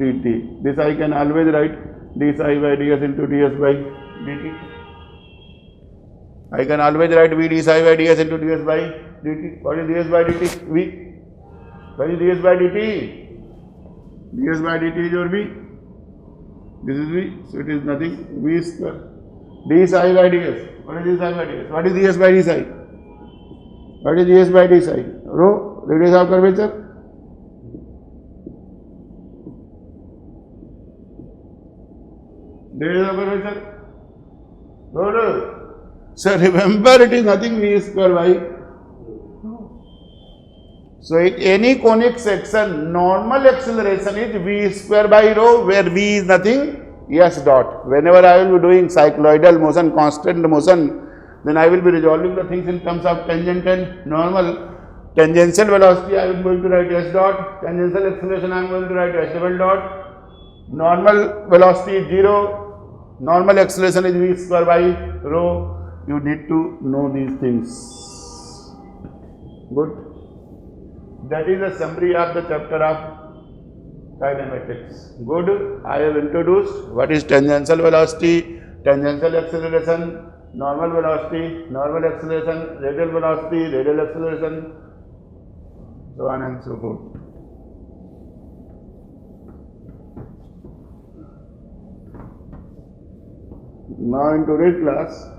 Speaker 1: dt. This I can always write d psi by ds into ds by dt. I can always write V d psi by ds into ds by dt. What is ds by dt? V. What is ds by dt? ds by dt is your V. This is V. So it is nothing. V square. d psi by ds. What is d psi by ds? What is ds by d psi? What is ds by d psi? Rho, radius of curvature. Radius of curvature. Rho. So remember, it is nothing V square by. So in any conic section, normal acceleration is V square by rho, where V is nothing, S dot. Whenever I will be doing cycloidal motion, constant motion, then I will be resolving the things in terms of tangent and normal. Tangential velocity I am going to write S dot. Tangential acceleration I am going to write S double dot. Normal velocity is 0. Normal acceleration is V square by rho. You need to know these things. Good. That is a summary of the chapter of kinematics. Good. I have introduced what is tangential velocity, tangential acceleration, normal velocity, normal acceleration, radial velocity, radial acceleration, so on and so forth. Now in today's class,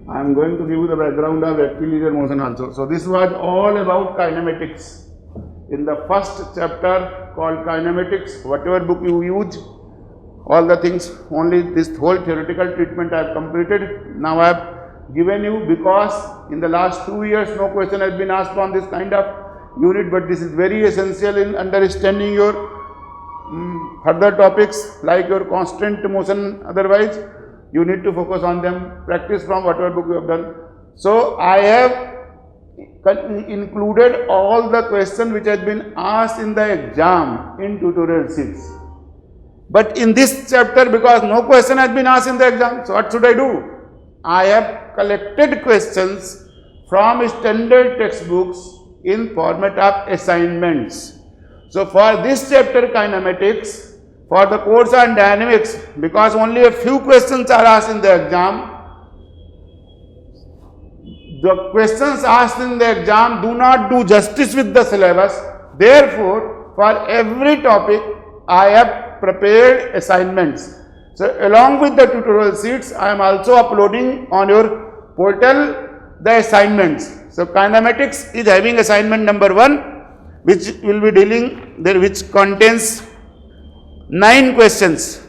Speaker 1: I am going to give you the background of rectilinear motion also. So this was all about kinematics. In the first chapter called kinematics, whatever book you use, all the things, only this whole theoretical treatment I have completed. Now I have given you, because in the last 2 years no question has been asked on this kind of unit, but this is very essential in understanding your further topics like your constant motion. Otherwise you need to focus on them, practice from whatever book you have done. So I have included all the questions which has been asked in the exam in tutorial 6. But in this chapter, because no question has been asked in the exam, so what should I do? I have collected questions from standard textbooks in format of assignments. So for this chapter kinematics, for the course on dynamics, because only a few questions are asked in the exam, the questions asked in the exam do not do justice with the syllabus. Therefore, for every topic, I have prepared assignments. So along with the tutorial sheets, I am also uploading on your portal the assignments. So kinematics is having assignment number 1, which will be dealing there, which contains 9 questions.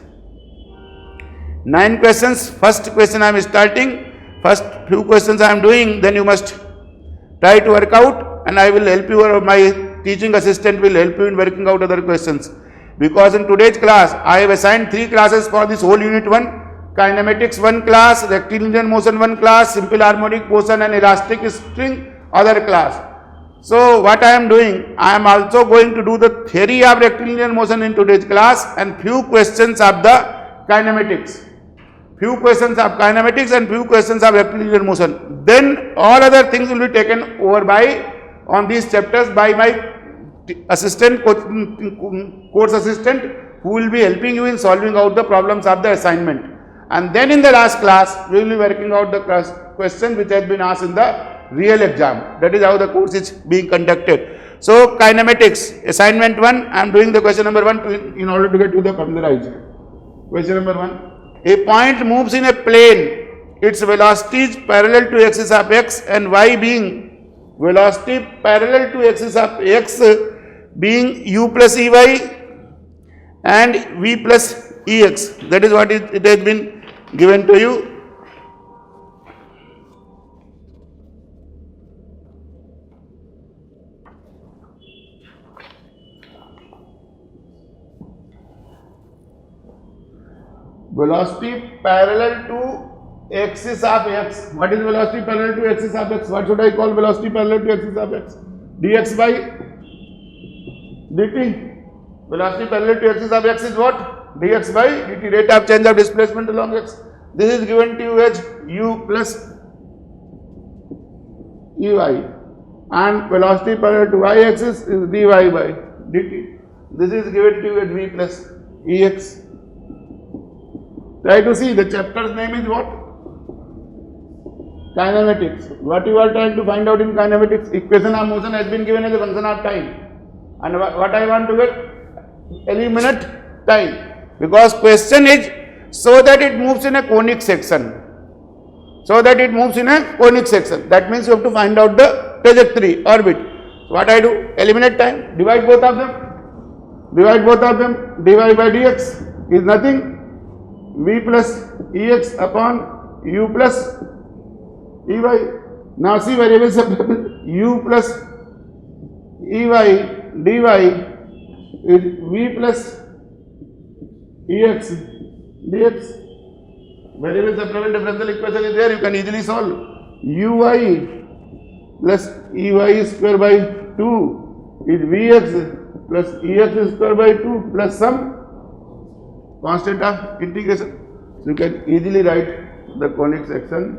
Speaker 1: 9 questions. First question I am starting. First few questions I am doing. Then you must try to work out, and I will help you, or my teaching assistant will help you in working out other questions. Because in today's class I have assigned 3 classes for this whole unit 1. kinematics one class, rectilinear motion one class, simple harmonic motion and elastic string other class. So what I am doing, I am also going to do the theory of rectilinear motion in today's class and few questions of the kinematics. Few questions of kinematics and few questions of rectilinear motion. Then all other things will be taken over by on these chapters by my assistant, course assistant, who will be helping you in solving out the problems of the assignment. And then in the last class, we will be working out the question which has been asked in the real exam. That is how the course is being conducted. So kinematics, assignment 1, I am doing the question number 1 in order to get to the familiarized. Question number 1. A point moves in a plane, its velocity is parallel to axis of x and y being velocity parallel to axis of x being u plus ey and v plus ex. That is what it has been given to you. Velocity parallel to axis of x. What is velocity parallel to axis of x? What should I call velocity parallel to axis of x? dx by dt. Velocity parallel to axis of x is what? Dx by dt, rate of change of displacement along x. This is given to you as u plus ey, and velocity parallel to y axis is dy by dt. This is given to you as v plus ex. Try to see, the chapter's name is what? Kinematics. What you are trying to find out in kinematics? Equation of motion has been given as a function of time. And what I want to get? Eliminate time. Because question is so that it moves in a conic section. So that it moves in a conic section. That means you have to find out the trajectory, orbit. So what I do? Eliminate time. Divide both of them. Divide both of them. dy by dx is nothing. V plus ex upon u plus ey. Now see variables u plus ey dy is v plus ex dx. Variable supplemental differential equation is there, you can easily solve. Uy plus ey square by 2 is vx plus ex square by 2 plus some constant of integration. So you can easily write the conic section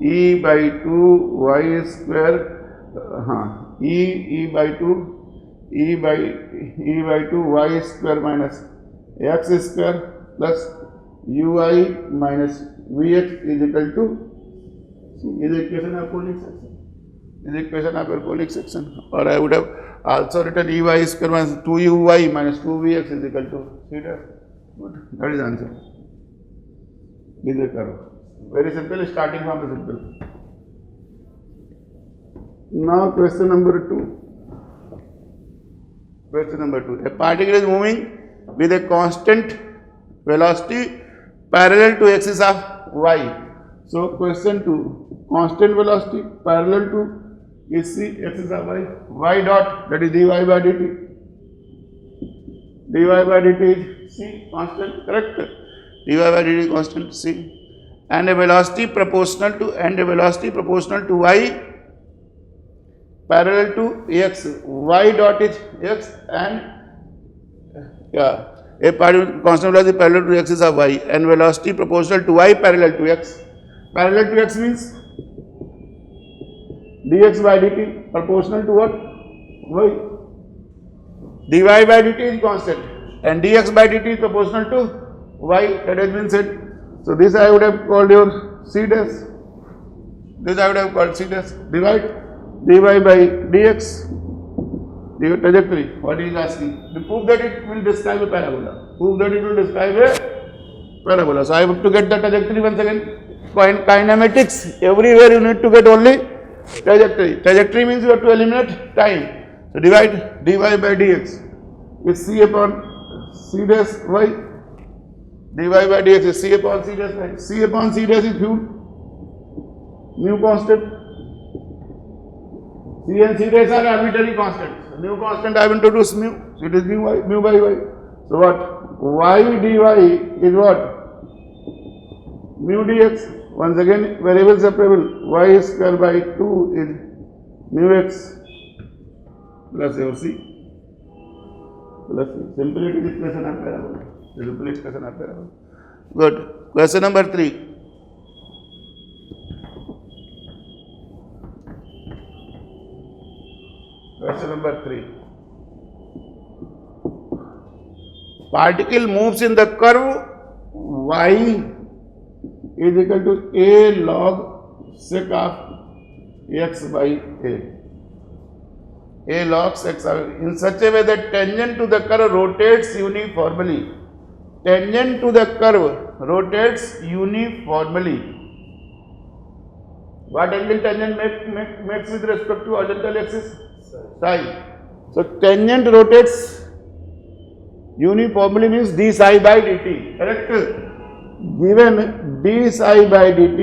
Speaker 1: e by 2 y square e by 2 y square minus x square plus ui minus vx is equal to, see, is the equation of conic section. Is the equation of your conic section. Or I would have also written ey square minus 2uy minus 2vx is equal to theta. Good. That is the answer. This is the curve. Very simple, starting from the simple. Now question number 2. Question number 2. A particle is moving with a constant velocity parallel to axis of y. So question 2. Constant velocity parallel to is c axis of y dot, that is dy by dt. dy by dt is c, constant, correct? dy by dt constant c, and a velocity proportional to y parallel to x. Y dot is x and a constant velocity parallel to axis of y and velocity proportional to y parallel to x. Parallel to x means dx by dt proportional to what? Y. dy by dt is constant and dx by dt is proportional to y, that has been said. So this I would have called your c dash. This I would have called c dash. Divide dy by dx, the trajectory. What he is asking? To prove that it will describe a parabola. Prove that it will describe a parabola. So I have to get the trajectory once again. In kinematics, everywhere you need to get only trajectory. Trajectory means you have to eliminate time. So divide dy by dx with c upon c dash y. dy by dx is c upon c dash y. C upon c dash is mu constant. C and c dash are arbitrary constants. So mu constant I have introduced mu. So it is mu by y. So what? Y dy is what? mu dx, once again variable separable, y square by 2 is mu x plus your c plus c. Simplicity expression of parabola. Simple expression of parabola. Good. Question number 3. Question number 3. Particle moves in the curve y is equal to a log sec of x by a. A log sec in such a way that tangent to the curve rotates uniformly. Tangent to the curve rotates uniformly. What angle tangent makes with respect to horizontal axis? Psi. So tangent rotates uniformly means d psi by dt. Correct? Given d psi by dt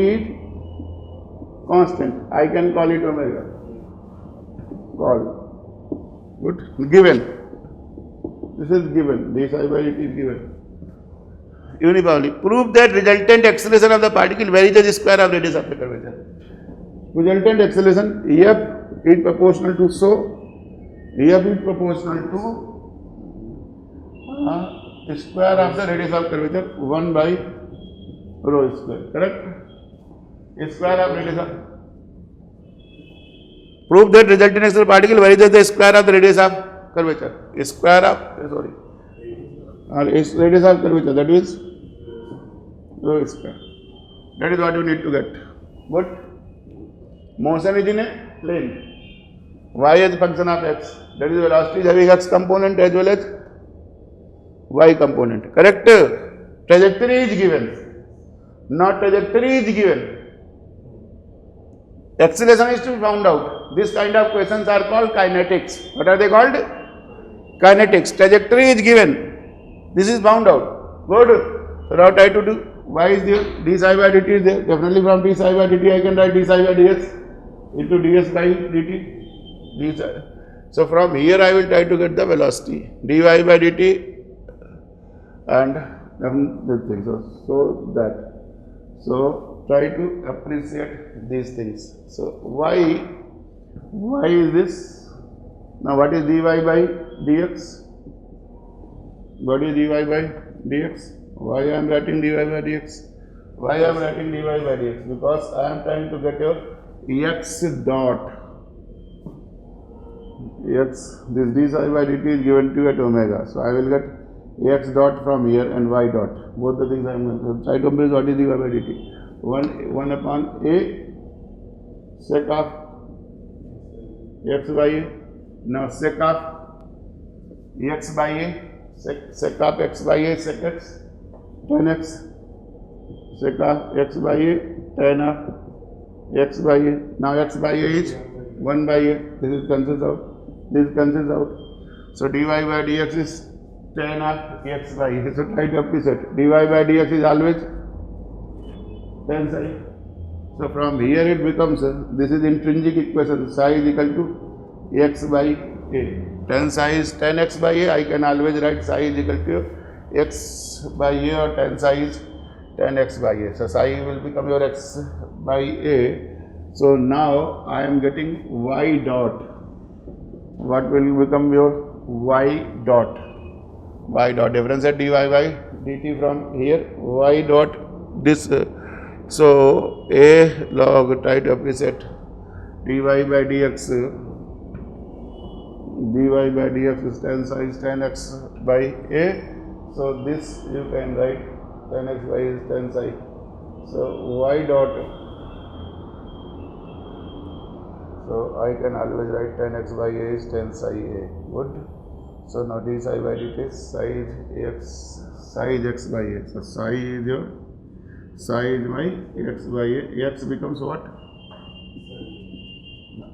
Speaker 1: constant, I can call it omega. Call. Good. Given. This is given. D psi by dt is given. Uniformly. Prove that resultant acceleration of the particle varies the square of radius of the curvature. Resultant acceleration F is proportional to F is proportional to square of the radius of curvature 1 by rho square. Correct? Square of radius of. Prove that resultant acceleration particle varies the square of the radius of curvature. Square of radius of curvature, that is rho square. That is what you need to get. What? Motion is in a plane. Y is function of x. That is velocity is having x component as well as y component. Correct? Trajectory is given. Not trajectory is given. Acceleration is to be found out. This kind of questions are called kinetics. What are they called? Kinetics. Trajectory is given. This is found out. Good. So now try to do. Y is there. D psi by dt is there. Definitely from d psi by dt I can write d psi by dx into ds by dt. So from here I will try to get the velocity. dy by dt and this thing. So that. So try to appreciate these things. So y is this. Now what is dy by dx? What is dy by dx? Why I am writing dy by dx? Why I am writing dy by dx? Because I am trying to get your x dot. X, this d psi by dt is given to you at omega. So I will get x dot from here and y dot. Both the things I am going to try to compare what is dy by dt. 1 upon a sec of x by a. Now sec of x by a, sec of x by a, sec x, tan x, sec of x by a, tan of x by a. Now x by a is 1 by a. This is cancels out. This cancels out. So dy by dx is tan of x by a. So try to appreciate. Dy by dx is always tan psi. So from here it becomes, this is intrinsic equation, psi is equal to x by a. Tan psi is tan x by a. I can always write psi is equal to x by a or tan psi is tan x by a. So psi will become your x by a. So now I am getting y dot. What will become your y dot? Y dot. Differentiate dy by dt from here. Y dot this. So a log, try to appreciate dy by dx. Dy by dx is tan psi is tan x by a. So this you can write tan x by is tan psi. So y dot. So I can always write tan x by a is tan psi a. Good. So now d psi by dt is psi is x by a. So psi is your psi is my x by a. X becomes what?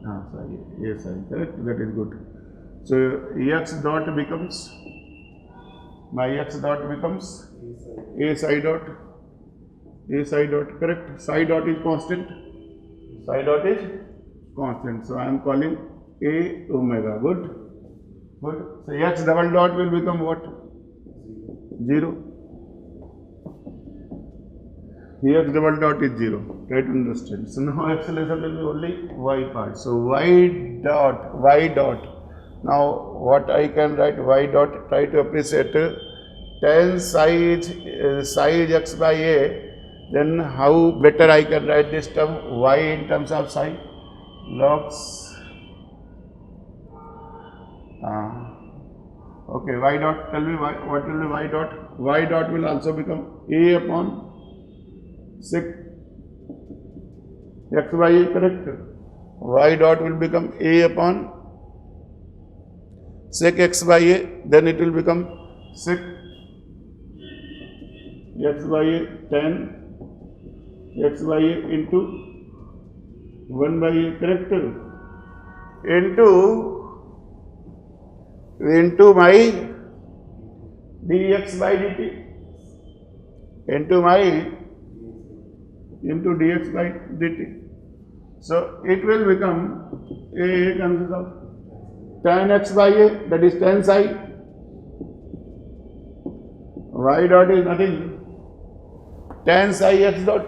Speaker 1: Psi a psi. Correct. That is good. So x dot becomes my x dot becomes a psi dot. A psi dot. Correct. Psi dot is constant. Psi dot is constant. So I am calling a omega. Good. Good. So x double dot will become what? 0. Here x double dot is 0. Try to understand. So now acceleration will be only y part. So y dot. Now what I can write? Y dot. Try to appreciate tan psi is x by a. Then how better I can write this term? Y in terms of psi. Logs. Okay, y dot. Tell me what will be y dot? Y dot will also become a upon sec x by a, correct? Y dot will become a upon sec x by a, then it will become sec x by a tan x by a into 1 by a, correct? Into my dx by dt, into dx by dt. So it will become a consists of tan x by a, that is tan psi. Y dot is nothing. Tan psi x dot.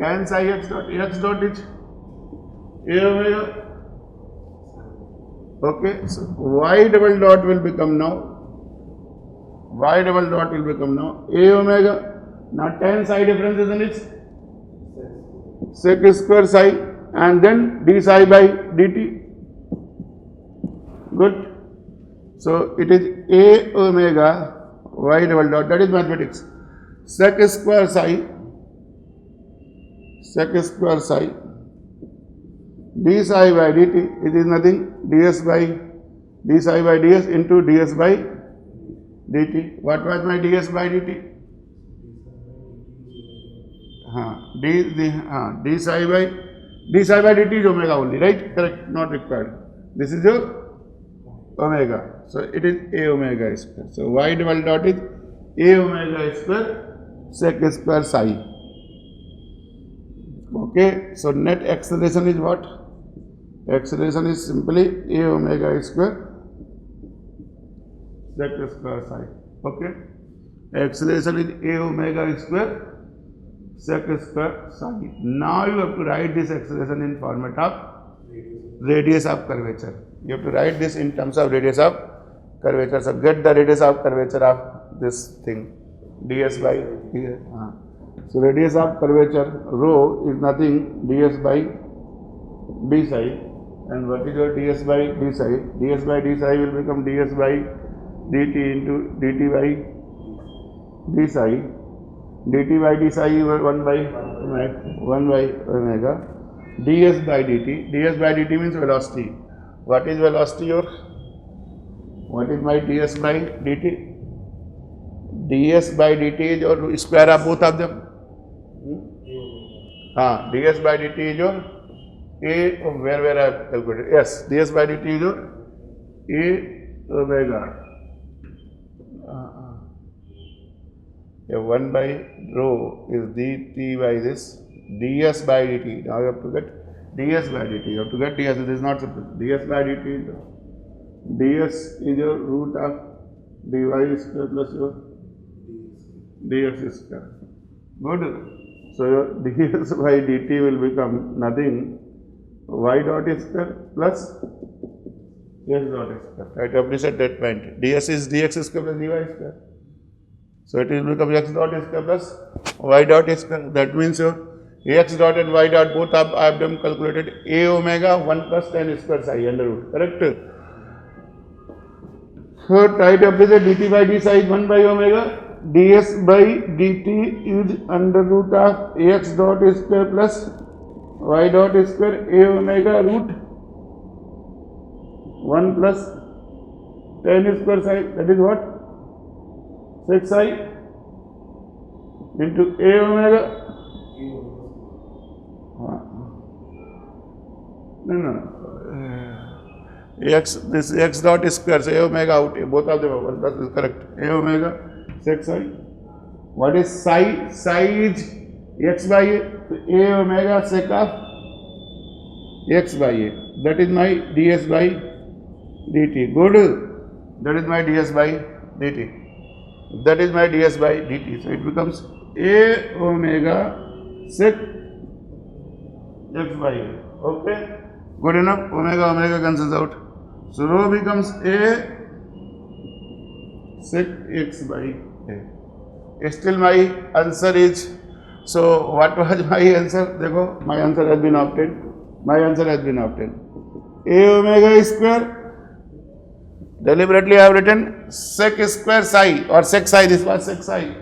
Speaker 1: Tan psi x dot. X dot is a omega. Okay, so y double dot will become now. Y double dot will become now a omega. Now tan psi difference is in its sec square psi and then d psi by dt. Good. So it is a omega y double dot, that is mathematics. Sec square psi d psi by dt, it is nothing, ds by d psi by ds into ds by dt. What was my ds by dt? D psi by dt is omega only, right? Correct, not required. This is your omega. So it is a omega square. So y double dot is a omega square sec square psi. Okay, so net acceleration is what? Acceleration is simply a omega square sec square psi. Okay, acceleration is a omega square sec square psi. Now you have to write this acceleration in format of radius of curvature. You have to write this in terms of radius of curvature. So get the radius of curvature of this thing, ds by here. So radius of curvature rho is nothing, ds by d psi. And what is your ds by d psi? Ds by d psi will become ds by dt into dt by d psi. Dt by d psi is 1 by omega. Ds by dt. Ds by dt means velocity. What is velocity your? What is my ds by dt? Ds by dt is your square of both of them. Ds by dt is your a, where I have calculated. Yes, ds by dt is your a omega. 1 by rho is dt by this, ds by dt. Now you have to get ds by dt. You have to get ds. This is not simple. Ds by dt is ds is your root of dy square plus your dx square. Good. So your ds by dt will become nothing, y dot square plus x dot square. Try to appreciate that point. ds is dx square plus dy square. So it will become x dot square plus y dot square. That means your x dot and y dot both I have them calculated a omega 1 plus tan square psi under root. Correct? So try to appreciate dt by d psi is 1 by omega. ds by dt is under root of ax dot square plus y dot square a omega root 1 plus tan square psi, that is what? Sec psi into a omega. This x dot square, so a omega out, both of them, that is correct. A omega sec psi. What is psi? Psi is x by a omega sec of x by a. That is my ds by dt. Good. That is my ds by dt. That is my ds by dt. So it becomes A omega sec x by a. Okay, good enough. Omega cancels out. So rho becomes A sec x by a. Still my answer is, so what was my answer? देखो, my answer has been obtained. A omega square. Deliberately I have written sec square psi or sec psi. This was sec psi.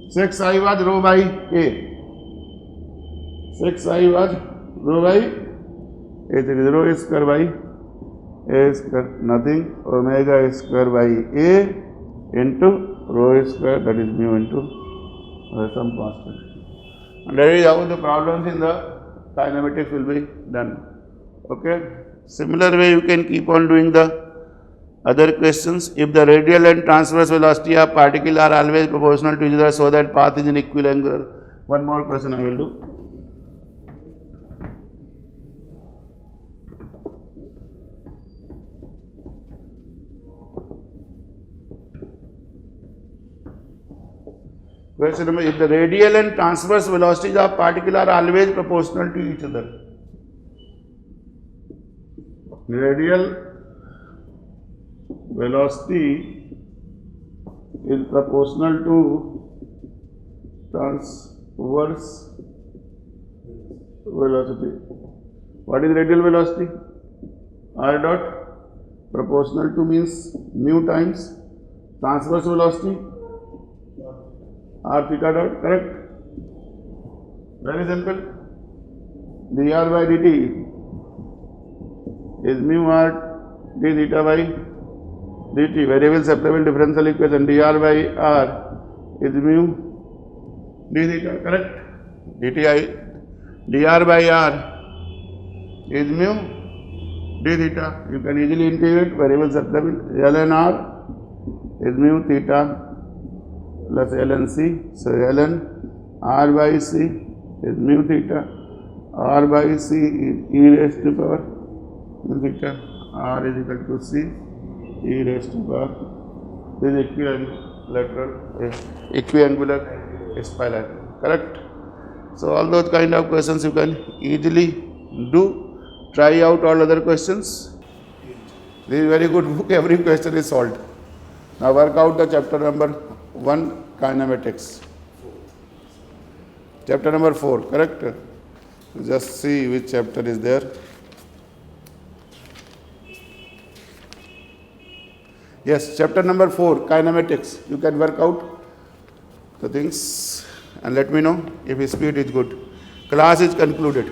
Speaker 1: Sec psi was rho by a. Sec psi was rho by a. There is rho square by a square, nothing, omega square by a into rho square, that is mu into some constant. And that is how the problems in the kinematics will be done. Okay. Similar way you can keep on doing the other questions. If the radial and transverse velocity of particle are always proportional to each other so that path is in equilateral. One more question I will do. Question number, if the radial and transverse velocities of particle are always proportional to each other. Radial velocity is proportional to transverse velocity. What is radial velocity? R dot. Proportional to means mu times transverse velocity r theta dot, correct? Very simple. dr by dt is mu r d theta by dt. Variable separable differential equation. dr by r is mu d theta, correct? dr by r is mu d theta. You can easily integrate variable separable. ln r is mu theta plus ln c. So ln r by c is mu theta. R by c is e raised to power mu theta. R is equal to c e raised to power. This is equiangular spiral, correct? So all those kind of questions you can easily do. Try out all other questions. This is very good book. Every question is solved. Now work out the chapter number 1, kinematics. Chapter number 4, correct? Just see which chapter is there. Yes, chapter number 4, kinematics. You can work out the things and let me know if speed is good. Class is concluded.